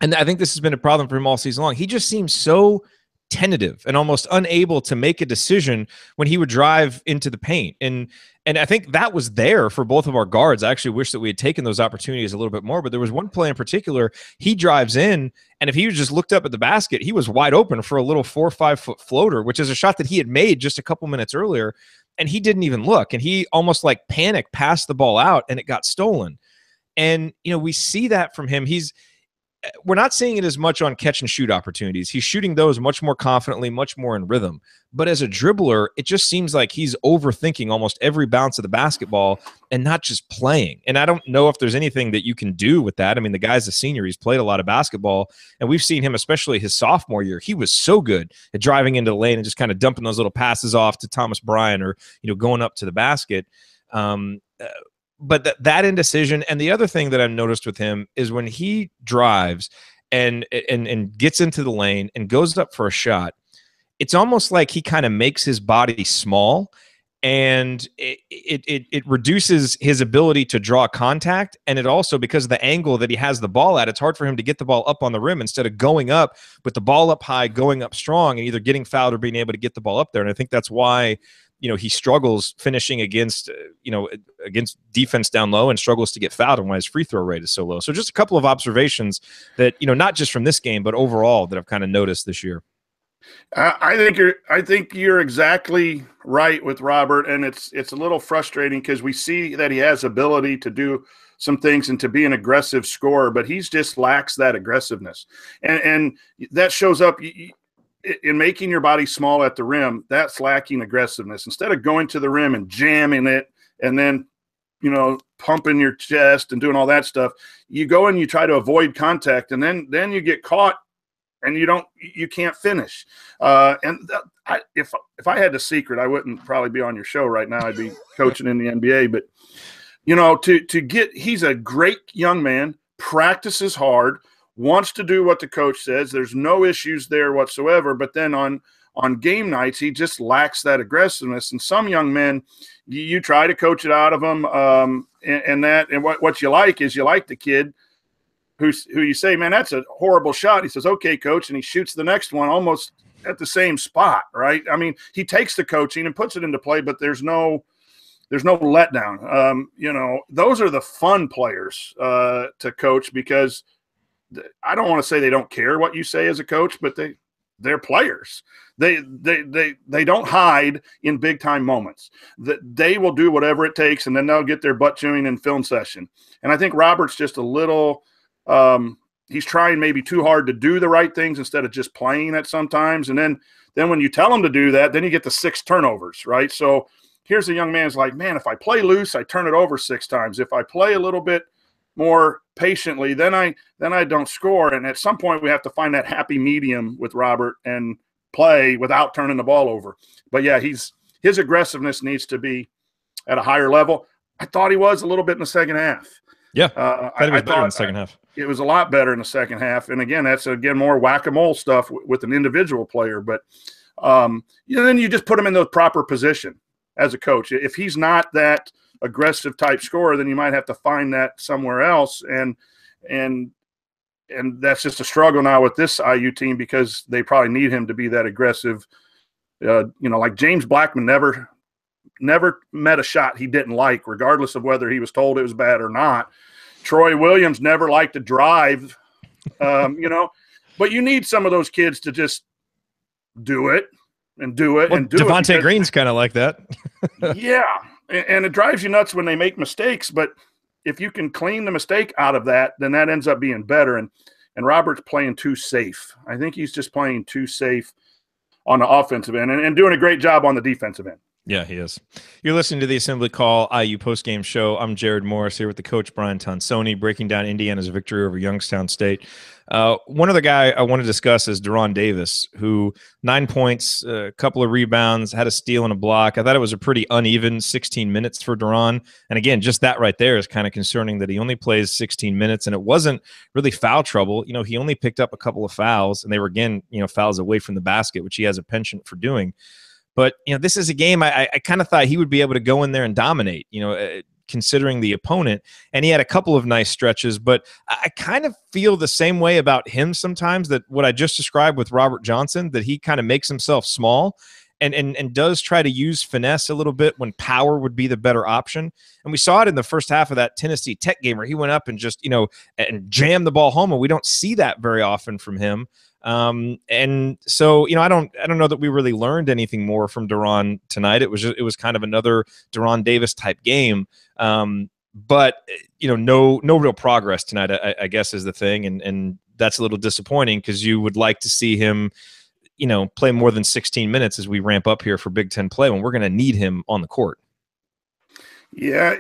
and I think this has been a problem for him all season long, he just seems so tentative and almost unable to make a decision when he would drive into the paint. And I think that was there for both of our guards. I actually wish that we had taken those opportunities a little bit more, but there was one play in particular, he drives in, and if he just looked up at the basket, he was wide open for a little 4 or 5 foot floater, which is a shot that he had made just a couple minutes earlier, and he didn't even look. And he almost like panicked, passed the ball out, and it got stolen. And, we see that from him. We're not seeing it as much on catch and shoot opportunities. He's shooting those much more confidently, much more in rhythm. But as a dribbler, it just seems like he's overthinking almost every bounce of the basketball and not just playing. And I don't know if there's anything that you can do with that. I mean, the guy's a senior. He's played a lot of basketball, and we've seen him, especially his sophomore year. He was so good at driving into the lane and just kind of dumping those little passes off to Thomas Bryant or, going up to the basket. But that indecision, and the other thing that I've noticed with him is when he drives and gets into the lane and goes up for a shot, it's almost like he kind of makes his body small, and it reduces his ability to draw contact. And it also, because of the angle that he has the ball at, it's hard for him to get the ball up on the rim instead of going up with the ball up high, going up strong, and either getting fouled or being able to get the ball up there. And I think that's why he struggles finishing against defense down low and struggles to get fouled, and why his free throw rate is so low. So just a couple of observations that, not just from this game, but overall that I've kind of noticed this year. I think you're exactly right with Robert, and it's a little frustrating because we see that he has ability to do some things and to be an aggressive scorer, but he just lacks that aggressiveness. And that shows up in making your body small at the rim. That's lacking aggressiveness. Instead of going to the rim and jamming it and then, pumping your chest and doing all that stuff, you go and you try to avoid contact, and then you get caught and you can't finish. If I had the secret, I wouldn't probably be on your show right now. I'd be coaching in the NBA. But he's a great young man, practices hard, wants to do what the coach says. There's no issues there whatsoever. But then on game nights, he just lacks that aggressiveness. And some young men, you try to coach it out of them, and what you like is the kid who you say, man, that's a horrible shot. He says, okay, coach, and he shoots the next one almost at the same spot, right? I mean, he takes the coaching and puts it into play, but there's no letdown. Those are the fun players to coach, because I don't want to say they don't care what you say as a coach, but they're players. They don't hide in big time moments. They will do whatever it takes, and then they'll get their butt chewing in film session. And I think Roberts just a little he's trying maybe too hard to do the right things instead of just playing it sometimes. And then when you tell him to do that, then you get the 6 turnovers, right? So here's a young man's like, man, if I play loose, I turn it over 6 times. If I play a little bit more patiently, then I don't score. And at some point we have to find that happy medium with Robert and play without turning the ball over. But yeah, his aggressiveness needs to be at a higher level. I thought he was a little bit in the second half. Yeah, I thought better in the second half. It was a lot better in the second half. And again, that's more whack-a-mole stuff with an individual player. But then you just put him in the proper position as a coach. If he's not that aggressive type scorer, then you might have to find that somewhere else. And that's just a struggle now with this IU team, because they probably need him to be that aggressive. Like James Blackman never met a shot he didn't like, regardless of whether he was told it was bad or not. Troy Williams never liked to drive, but you need some of those kids to just do it and do it and do it. Devonte Green's kind of like that. Yeah. And it drives you nuts when they make mistakes, but if you can clean the mistake out of that, then that ends up being better. And Robert's playing too safe. I think he's just playing too safe on the offensive end and doing a great job on the defensive end. Yeah, he is. You're listening to the Assembly Call IU postgame show. I'm Jerod Morris here with the coach, Brian Tonsoni, breaking down Indiana's victory over Youngstown State. One other guy I want to discuss is Deron Davis, who 9 points, a couple of rebounds, had a steal and a block. I thought it was a pretty uneven 16 minutes for Deron. And again, just that right there is kind of concerning, that he only plays 16 minutes, and it wasn't really foul trouble. He only picked up a couple of fouls, and they were, again, fouls away from the basket, which he has a penchant for doing. But, this is a game I kind of thought he would be able to go in there and dominate, considering the opponent. And he had a couple of nice stretches, but I kind of feel the same way about him sometimes, that what I just described with Robert Johnson, that he kind of makes himself small and does try to use finesse a little bit when power would be the better option. And we saw it in the first half of that Tennessee Tech game, where he went up and just, and jammed the ball home. And we don't see that very often from him. And so, I don't know that we really learned anything more from Deron tonight. It was kind of another Deron Davis type game. But no real progress tonight, I guess, is the thing. And that's a little disappointing, because you would like to see him, play more than 16 minutes as we ramp up here for Big Ten play, when we're going to need him on the court. Yeah.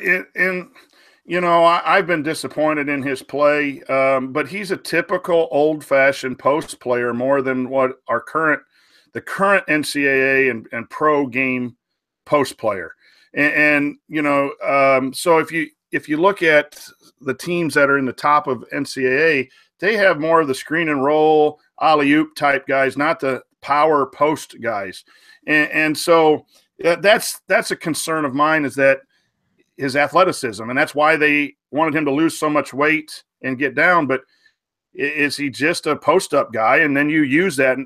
I've been disappointed in his play, but he's a typical old-fashioned post player more than what the current NCAA and pro game post player. So if you look at the teams that are in the top of NCAA, they have more of the screen and roll, alley-oop type guys, not the power post guys. And so that's a concern of mine, is that his athleticism, and that's why they wanted him to lose so much weight and get down. But is he just a post-up guy, and then you use that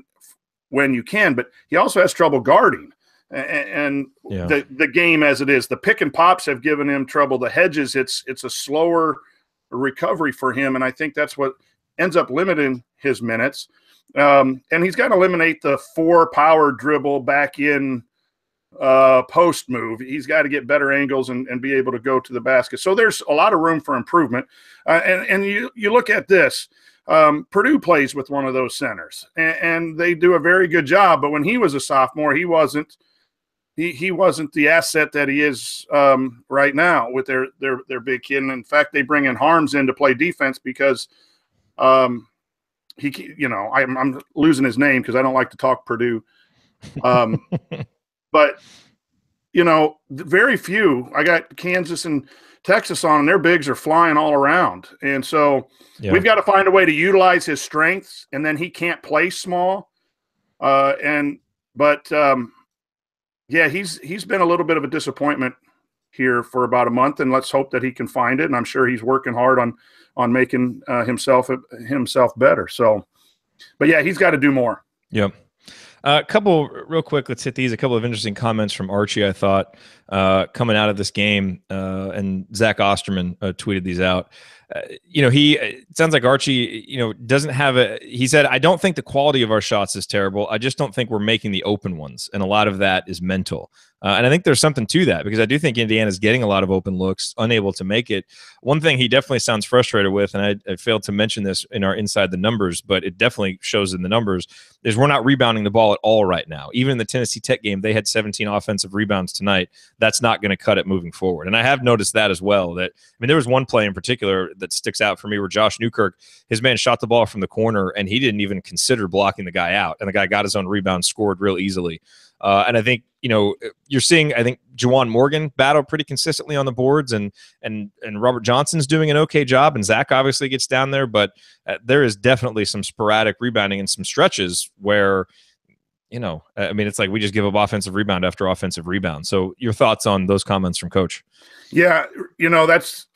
when you can? But he also has trouble guarding, and the game as it is, the pick and pops have given him trouble. The hedges, it's a slower recovery for him, and I think that's what ends up limiting his minutes. And he's got to eliminate the 4 power dribble back in post move. He's got to get better angles and be able to go to the basket. So there's a lot of room for improvement. And you look at this, Purdue plays with one of those centers, and they do a very good job. But when he was a sophomore, he wasn't the asset that he is right now with their big kid. And in fact, they bring in Harms in to play defense, because I'm losing his name because I don't like to talk Purdue. But very few. I got Kansas and Texas on, and their bigs are flying all around. And so we've got to find a way to utilize his strengths, and then he can't play small. He's been a little bit of a disappointment here for about a month, and let's hope that he can find it. And I'm sure he's working hard on making himself better. So, but yeah, he's got to do more. Yep. A couple real quick. Let's hit these. A couple of interesting comments from Archie, I thought, coming out of this game. And Zach Osterman tweeted these out. It sounds like Archie, doesn't have he said, I don't think the quality of our shots is terrible. I just don't think we're making the open ones. And a lot of that is mental. And I think there's something to that, because I do think Indiana's getting a lot of open looks, unable to make it. One thing he definitely sounds frustrated with, and I failed to mention this in our Inside the Numbers, but it definitely shows in the numbers, is we're not rebounding the ball at all right now. Even in the Tennessee Tech game, they had 17 offensive rebounds tonight. That's not going to cut it moving forward. And I have noticed that as well. There was one play in particular that sticks out for me where Josh Newkirk, his man shot the ball from the corner, and he didn't even consider blocking the guy out. And the guy got his own rebound, scored real easily. And I think, you're seeing, I think, Juwan Morgan battle pretty consistently on the boards, and Robert Johnson's doing an okay job, and Zach obviously gets down there, but there is definitely some sporadic rebounding and some stretches where, it's like we just give up offensive rebound after offensive rebound. So your thoughts on those comments from Coach? Yeah,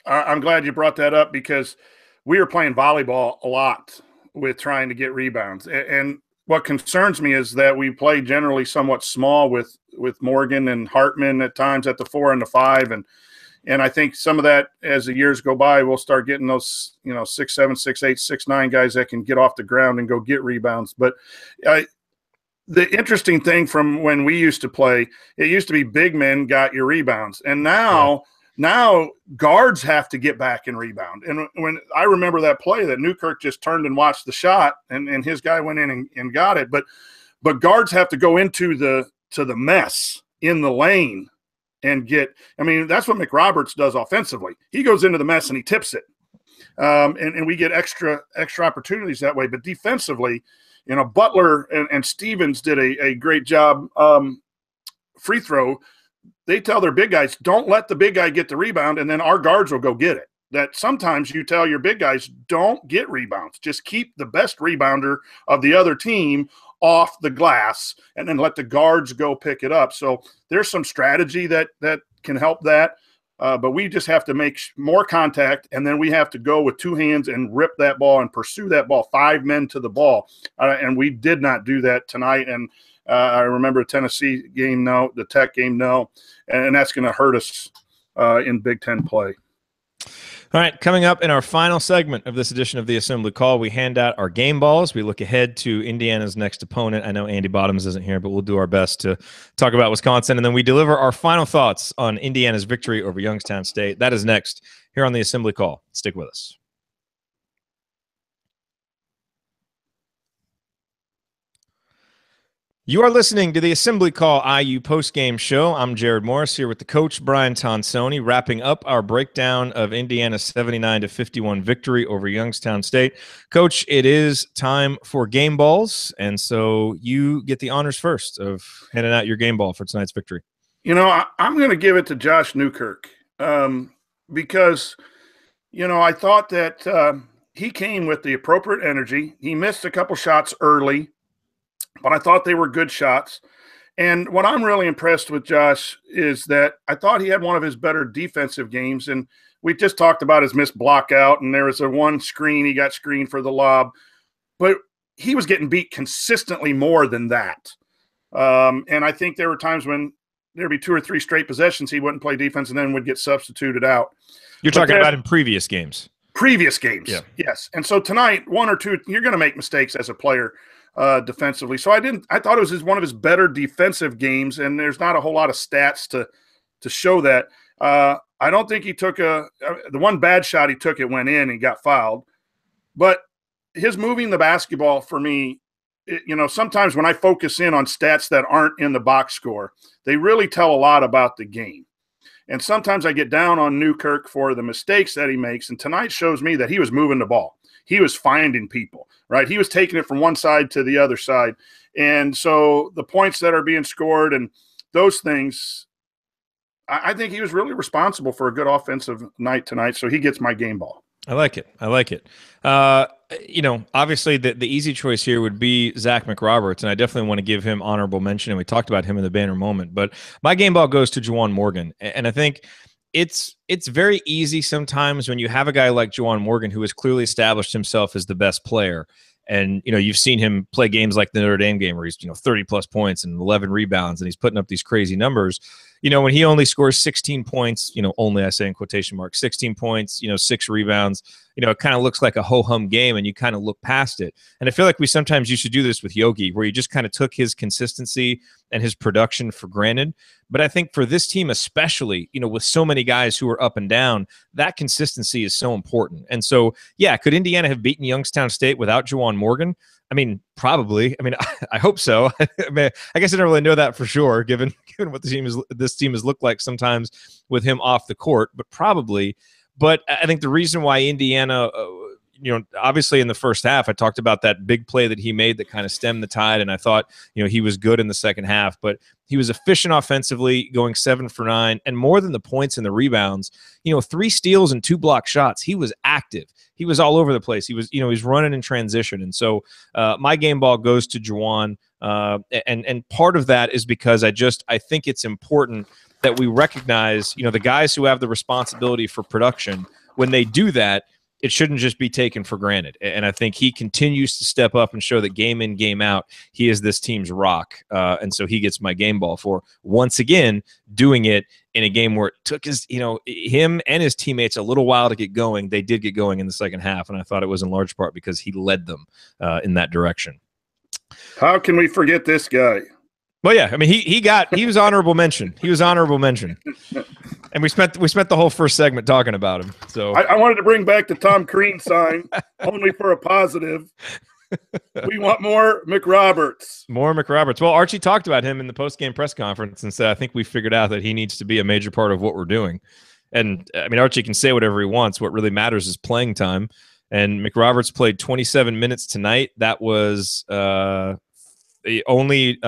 I'm glad you brought that up, because we were playing volleyball a lot with trying to get rebounds. And what concerns me is that we play generally somewhat small with Morgan and Hartman at times at the 4 and the 5. And I think some of that, as the years go by, we'll start getting those, 6'7", 6'8", 6'9" guys that can get off the ground and go get rebounds. But the interesting thing from when we used to play, it used to be big men got your rebounds. And now guards have to get back and rebound. And when I remember that play that Newkirk just turned and watched the shot, and his guy went in and got it. But guards have to go into the mess in the lane and get – that's what McRoberts does offensively. He goes into the mess and he tips it. And we get extra opportunities that way. But defensively, Butler and Stevens did a great job free throw. They tell their big guys, don't let the big guy get the rebound, and then our guards will go get it. That sometimes you tell your big guys, don't get rebounds. Just keep the best rebounder of the other team off the glass, and then let the guards go pick it up. So there's some strategy that can help that. But we just have to make more contact, and then we have to go with two hands and rip that ball and pursue that ball, 5 men to the ball. And we did not do that tonight. And I remember the Tennessee game, no, the Tech game, no, and that's going to hurt us in Big Ten play. All right, coming up in our final segment of this edition of the Assembly Call, we hand out our game balls. We look ahead to Indiana's next opponent. I know Andy Bottoms isn't here, but we'll do our best to talk about Wisconsin, and then we deliver our final thoughts on Indiana's victory over Youngstown State. That is next here on the Assembly Call. Stick with us. You are listening to the Assembly Call IU postgame show. I'm Jerod Morris here with the coach, Brian Tonsoni, wrapping up our breakdown of Indiana's 79-51 victory over Youngstown State. Coach, it is time for game balls, and so you get the honors first of handing out your game ball for tonight's victory. I'm going to give it to Josh Newkirk because, I thought that he came with the appropriate energy. He missed a couple shots early, but I thought they were good shots. And what I'm really impressed with Josh is that I thought he had one of his better defensive games. And we just talked about his missed block out, and there was a one screen. He got screened for the lob. But he was getting beat consistently more than that. And I think there were times when there'd be 2 or 3 straight possessions he wouldn't play defense and then would get substituted out. You're talking about in previous games. Previous games, yeah. Yes. And so tonight, 1 or 2, you're going to make mistakes as a player defensively. So I thought it was one of his better defensive games, and there's not a whole lot of stats to show that. I don't think he took the one bad shot he took, it went in and got fouled. But his moving the basketball for me, sometimes when I focus in on stats that aren't in the box score, they really tell a lot about the game. And sometimes I get down on Newkirk for the mistakes that he makes, and tonight shows me that he was moving the ball. he was finding people, right? He was taking it from one side to the other side. And so the points that are being scored and those things, I think he was really responsible for a good offensive night tonight. So he gets my game ball. I like it. I like it. Obviously the easy choice here would be Zach McRoberts, and I definitely want to give him honorable mention, and we talked about him in the banner moment, but my game ball goes to Juwan Morgan. And I think it's very easy sometimes when you have a guy like Juwan Morgan who has clearly established himself as the best player. And, you've seen him play games like the Notre Dame game where he's, 30 plus points and 11 rebounds, and he's putting up these crazy numbers. When he only scores 16 points, only, I say in quotation marks, 16 points, 6 rebounds, it kind of looks like a ho-hum game, and you kind of look past it. And I feel like we sometimes used to do this with Yogi, where you just kind of took his consistency and his production for granted. But I think for this team especially, with so many guys who are up and down, that consistency is so important. And so, yeah, could Indiana have beaten Youngstown State without Juwan Morgan? I mean, probably. I mean, I hope so. I guess I don't really know that for sure, given what this team has looked like sometimes with him off the court, but probably. But I think the reason why Indiana, obviously in the first half, I talked about that big play that he made that kind of stemmed the tide, and I thought, he was good in the second half, but he was efficient offensively, going 7 for 9, and more than the points and the rebounds, 3 steals and 2 block shots. He was active. He was all over the place. He was, he's running in transition. And so my game ball goes to Juwan. And part of that is because I think it's important that we recognize, the guys who have the responsibility for production. When they do that, it shouldn't just be taken for granted. And I think he continues to step up and show that game in, game out, he is this team's rock. And so he gets my game ball for, once again, doing it in a game where it took him and his teammates a little while to get going. They did get going in the second half, and I thought it was in large part because he led them in that direction. How can we forget this guy? Well, yeah, I mean, he was honorable mention. He was honorable mention. And we spent the whole first segment talking about him. So I wanted to bring back the Tom Crean sign, only for a positive. We want more McRoberts. More McRoberts. Well, Archie talked about him in the post-game press conference and said, I think we figured out that he needs to be a major part of what we're doing. And, I mean, Archie can say whatever he wants. What really matters is playing time. And McRoberts played 27 minutes tonight. That was the only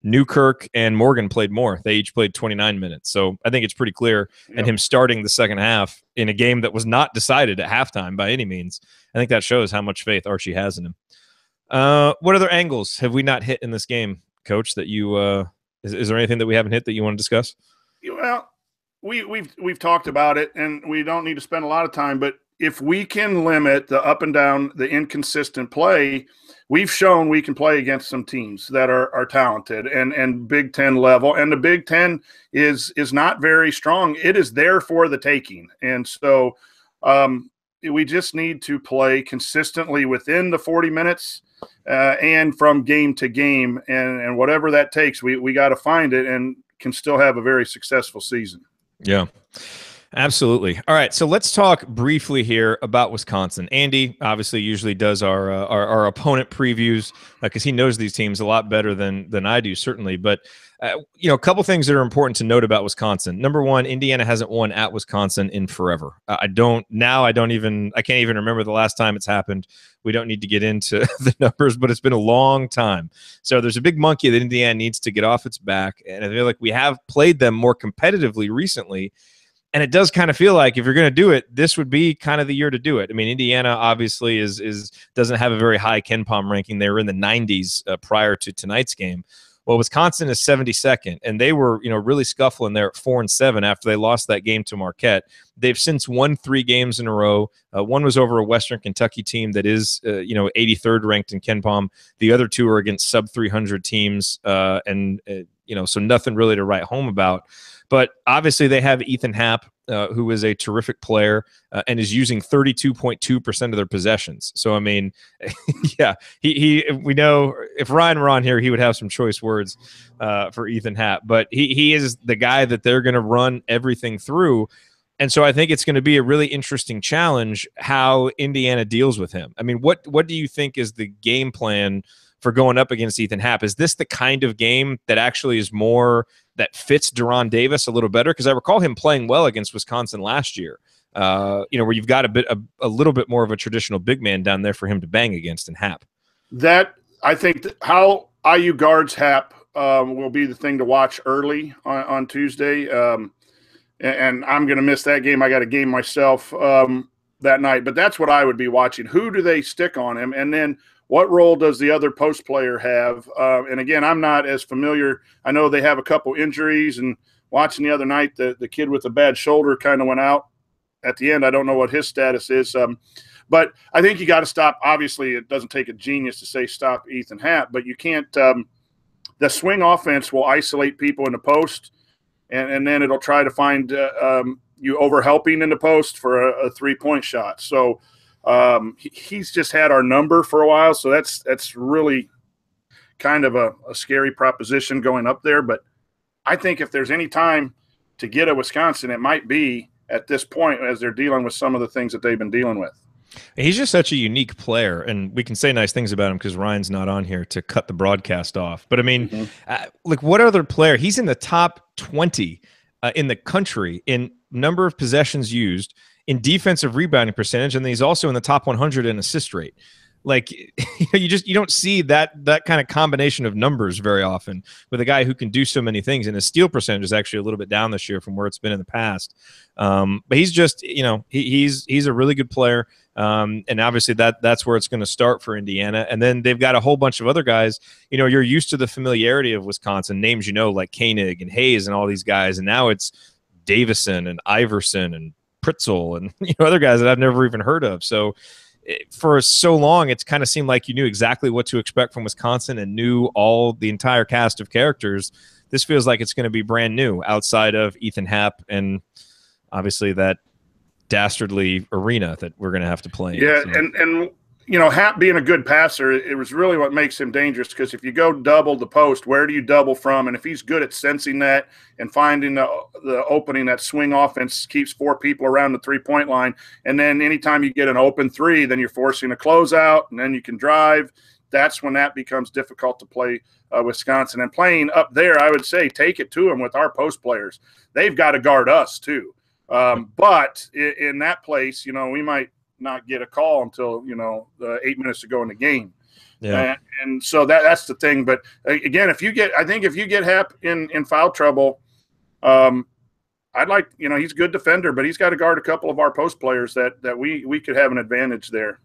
Newkirk and Morgan played more. They each played 29 minutes. So I think it's pretty clear. Yep. And him starting the second half in a game that was not decided at halftime by any means, I think that shows how much faith Archie has in him. What other angles have we not hit in this game, Coach, that you is there anything that we haven't hit that you want to discuss? Well, we've talked about it, and we don't need to spend a lot of time, but if we can limit the up and down, the inconsistent play, we've shown we can play against some teams that are talented and Big Ten level. And the Big Ten is not very strong. It is there for the taking. And so we just need to play consistently within the 40 minutes and from game to game. And whatever that takes, we got to find it and can still have a very successful season. Yeah. Absolutely. All right, so let's talk briefly here about Wisconsin. Andy obviously usually does our opponent previews because he knows these teams a lot better than I do, certainly. But a couple things that are important to note about Wisconsin. Number one, Indiana hasn't won at Wisconsin in forever. I can't even remember the last time it's happened. We don't need to get into the numbers, but it's been a long time. So there's a big monkey that Indiana needs to get off its back, and I feel like we have played them more competitively recently. And it does kind of feel like if you're going to do it, this would be kind of the year to do it. I mean, Indiana obviously doesn't have a very high KenPom ranking. They were in the 90s prior to tonight's game. Well, Wisconsin is 72nd, and they were really scuffling there at 4-7 after they lost that game to Marquette. They've since won 3 games in a row. One was over a Western Kentucky team that is 83rd ranked in KenPom. The other 2 are against sub 300 teams, so nothing really to write home about. But obviously they have Ethan Happ, who is a terrific player and is using 32.2% of their possessions. So, I mean, yeah, we know if Ryan were on here, he would have some choice words for Ethan Happ. But he is the guy that they're going to run everything through. And so I think it's going to be a really interesting challenge how Indiana deals with him. I mean, what do you think is the game plan for going up against Ethan Happ? Is this the kind of game that actually is more that fits Deron Davis a little better? Because I recall him playing well against Wisconsin last year. where you've got a little bit more of a traditional big man down there for him to bang against in Hap. That I think how IU guards Hap will be the thing to watch early on Tuesday. And I'm going to miss that game. I got a game myself that night, but that's what I would be watching. Who do they stick on him? And then what role does the other post player have? And again, I'm not as familiar. I know they have a couple injuries, and watching the other night, the kid with the bad shoulder kind of went out at the end. I don't know what his status is. But I think you got to stop. Obviously, it doesn't take a genius to say stop Ethan Happ, but you can't the swing offense will isolate people in the post, and then it'll try to find you overhelping in the post for a three-point shot. So he's just had our number for a while, so that's really kind of a scary proposition going up there. But I think if there's any time to get at Wisconsin, it might be at this point as they're dealing with some of the things that they've been dealing with. He's just such a unique player, and we can say nice things about him because Ryan's not on here to cut the broadcast off. But, I mean, like what other player? He's in the top 20 in the country in number of possessions used, in defensive rebounding percentage, and he's also in the top 100 in assist rate. Like, you don't see that kind of combination of numbers very often with a guy who can do so many things. And his steal percentage is actually a little bit down this year from where it's been in the past. But he's just, he's a really good player. And obviously that's where it's going to start for Indiana. And then they've got a whole bunch of other guys. You're used to the familiarity of Wisconsin names, like Koenig and Hayes and all these guys. And now it's Davison and Iverson and Pritzel and other guys that I've never even heard of. So for so long, it's kind of seemed like you knew exactly what to expect from Wisconsin and knew the entire cast of characters. This feels like it's going to be brand new outside of Ethan Happ and obviously that dastardly arena that we're going to have to play in. Yeah, so. and Hap being a good passer, it was really what makes him dangerous, because if you go double the post, where do you double from? And if he's good at sensing that and finding the opening, that swing offense keeps four people around the three-point line. And then anytime you get an open three, then you're forcing a closeout, and then you can drive. That's when that becomes difficult to play Wisconsin. And playing up there, I would say take it to them with our post players. They've got to guard us too. But in that place, we might not get a call until 8 minutes to go in the game. Yeah. And so that's the thing. But again, if you get Hap in foul trouble, I'd like, he's a good defender, but he's got to guard a couple of our post players that we could have an advantage there.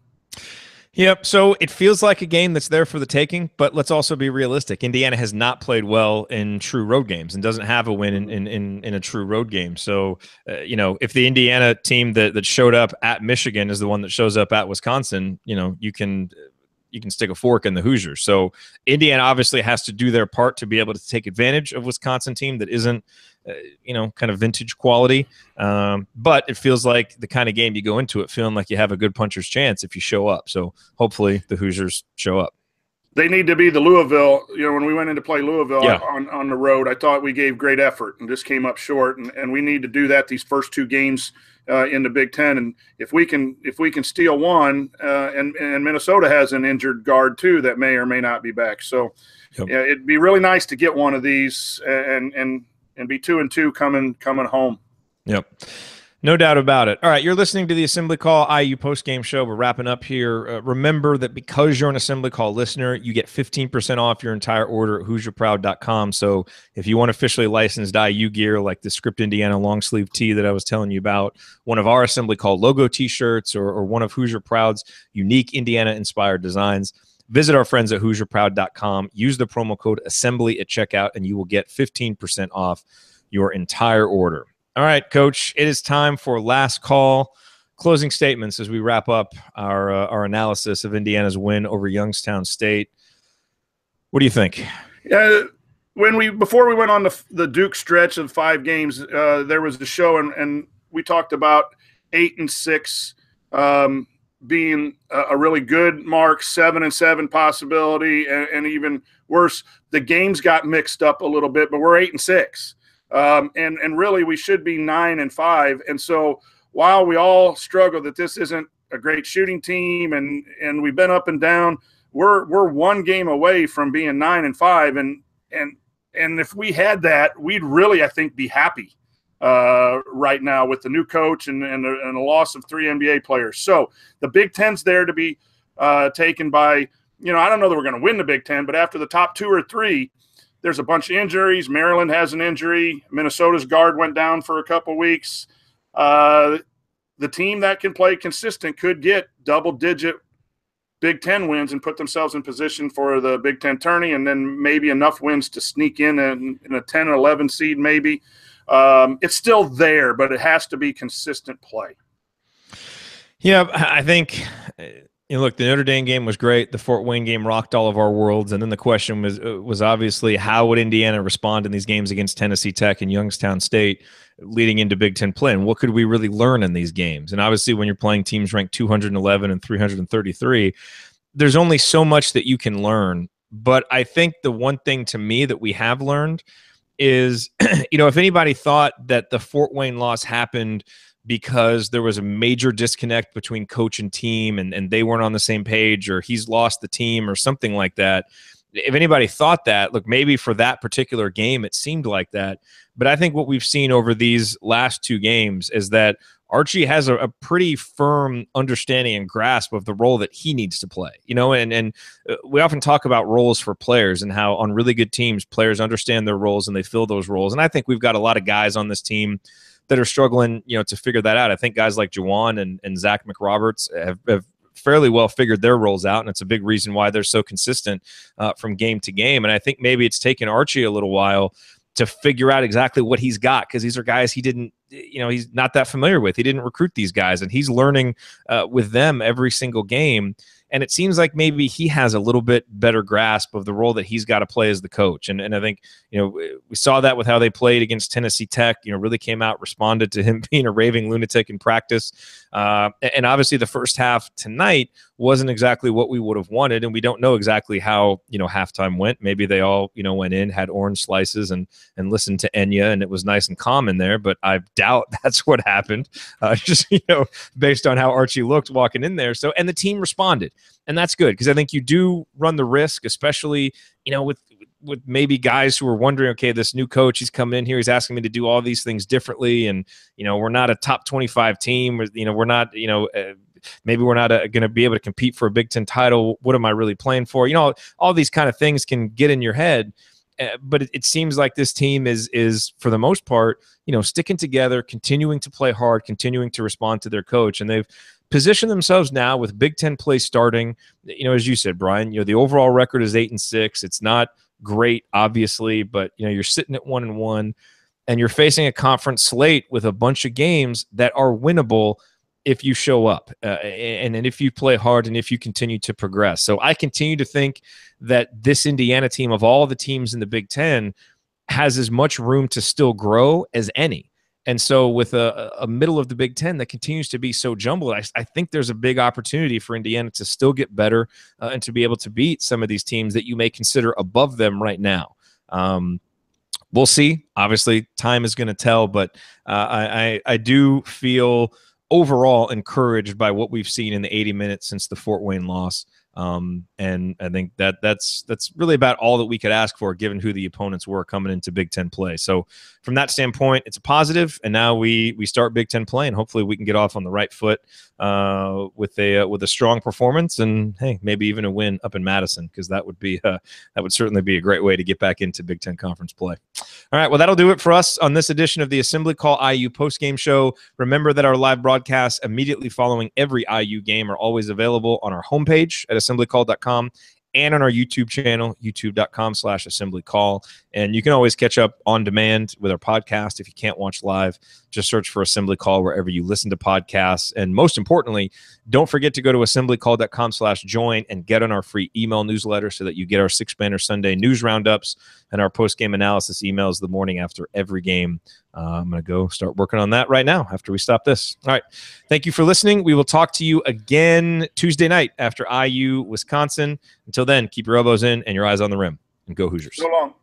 Yep. So it feels like a game that's there for the taking, but let's also be realistic. Indiana has not played well in true road games and doesn't have a win in a true road game. So, if the Indiana team that showed up at Michigan is the one that shows up at Wisconsin, you can stick a fork in the Hoosiers. So Indiana obviously has to do their part to be able to take advantage of Wisconsin team that isn't, kind of vintage quality. But it feels like the kind of game you go into it feeling like you have a good puncher's chance if you show up. So hopefully the Hoosiers show up. They need to be the Louisville. When we went in to play Louisville on the road, I thought we gave great effort and just came up short. And we need to do that these first two games in the Big Ten. And if we can steal one, and Minnesota has an injured guard too that may or may not be back. So it'd be really nice to get one of these and be 2-2 coming home. Yep. No doubt about it. All right, you're listening to the Assembly Call IU postgame show. We're wrapping up here. Remember that because you're an Assembly Call listener, you get 15% off your entire order at HoosierProud.com. So if you want officially licensed IU gear like the Script Indiana long sleeve tee that I was telling you about, one of our Assembly Call logo t-shirts, or one of Hoosier Proud's unique Indiana-inspired designs, visit our friends at HoosierProud.com. Use the promo code Assembly at checkout, and you will get 15% off your entire order. All right, Coach, it is time for last call. Closing statements as we wrap up our analysis of Indiana's win over Youngstown State. What do you think? Before we went on the Duke stretch of 5 games, there was the show, and we talked about 8-6 being a really good mark, 7-7 possibility, and even worse, the games got mixed up a little bit, but we're 8-6. And really we should be 9-5. And so while we all struggle that this isn't a great shooting team and we've been up and down, we're one game away from being 9-5. And if we had that, we'd really, I think, be happy. right now with the new coach and the loss of 3 NBA players. So the Big Ten's there to be taken by, I don't know that we're going to win the Big Ten, but after the top 2 or 3, there's a bunch of injuries. Maryland has an injury. Minnesota's guard went down for a couple weeks. The team that can play consistent could get double-digit Big Ten wins and put themselves in position for the Big Ten tourney, and then maybe enough wins to sneak in a 10 or 11 seed maybe. It's still there, but it has to be consistent play. Yeah, I think look, the Notre Dame game was great. The Fort Wayne game rocked all of our worlds, and then the question was obviously how would Indiana respond in these games against Tennessee Tech and Youngstown State leading into Big Ten play, and what could we really learn in these games? And obviously, when you're playing teams ranked 211 and 333, there's only so much that you can learn. But I think the one thing to me that we have learned is, if anybody thought that the Fort Wayne loss happened because there was a major disconnect between coach and team and they weren't on the same page, or he's lost the team or something like that, if anybody thought that, look, maybe for that particular game it seemed like that. But I think what we've seen over these last 2 games is that Archie has a pretty firm understanding and grasp of the role that he needs to play, and we often talk about roles for players and how on really good teams, players understand their roles and they fill those roles. And I think we've got a lot of guys on this team that are struggling, to figure that out. I think guys like Juwan and Zach McRoberts have fairly well figured their roles out, and it's a big reason why they're so consistent from game to game. And I think maybe it's taken Archie a little while to figure out exactly what he's got, because these are guys he didn't, he's not that familiar with. He didn't recruit these guys, and he's learning with them every single game. And it seems like maybe he has a little bit better grasp of the role that he's got to play as the coach. And I think, we saw that with how they played against Tennessee Tech, really came out, responded to him being a raving lunatic in practice. And obviously the first half tonight wasn't exactly what we would have wanted. And we don't know exactly how, halftime went. Maybe they all, went in, had orange slices and listened to Enya, and it was nice and calm in there. But I doubt that's what happened, just, based on how Archie looked walking in there. So, and the team responded. And that's good, because I think you do run the risk, especially, with maybe guys who are wondering, okay, this new coach, he's coming in here, he's asking me to do all these things differently. And, we're not a top 25 team, we're not, maybe we're not going to be able to compete for a Big Ten title. What am I really playing for? All these kind of things can get in your head. But it seems like this team is for the most part, sticking together, continuing to play hard, continuing to respond to their coach. And they've positioned themselves now with Big Ten play starting. As you said, Brian, the overall record is 8-6. It's not great, obviously, but you're sitting at 1-1, and you're facing a conference slate with a bunch of games that are winnable if you show up and if you play hard and if you continue to progress. So I continue to think that this Indiana team, of all the teams in the Big Ten, has as much room to still grow as any. And so with a middle of the Big Ten that continues to be so jumbled, I think there's a big opportunity for Indiana to still get better and to be able to beat some of these teams that you may consider above them right now. We'll see. Obviously, time is going to tell, but I do feel overall encouraged by what we've seen in the 80 minutes since the Fort Wayne loss. And I think that's really about all that we could ask for, given who the opponents were coming into Big Ten play. So from that standpoint, it's a positive. And now we start Big Ten play, and hopefully we can get off on the right foot with a strong performance, and hey, maybe even a win up in Madison, because that would certainly be a great way to get back into Big Ten conference play. All right, well, that'll do it for us on this edition of the Assembly Call IU postgame show. Remember that our live broadcasts immediately following every IU game are always available on our homepage at assemblycall.com and on our YouTube channel, youtube.com/assemblycall. And you can always catch up on demand with our podcast if you can't watch live. Just search for Assembly Call wherever you listen to podcasts. And most importantly, don't forget to go to assemblycall.com/join and get on our free email newsletter so that you get our 6-banner Sunday news roundups and our post-game analysis emails the morning after every game. I'm going to go start working on that right now after we stop this. All right. Thank you for listening. We will talk to you again Tuesday night after IU Wisconsin. Until then, keep your elbows in and your eyes on the rim, and go Hoosiers. So long.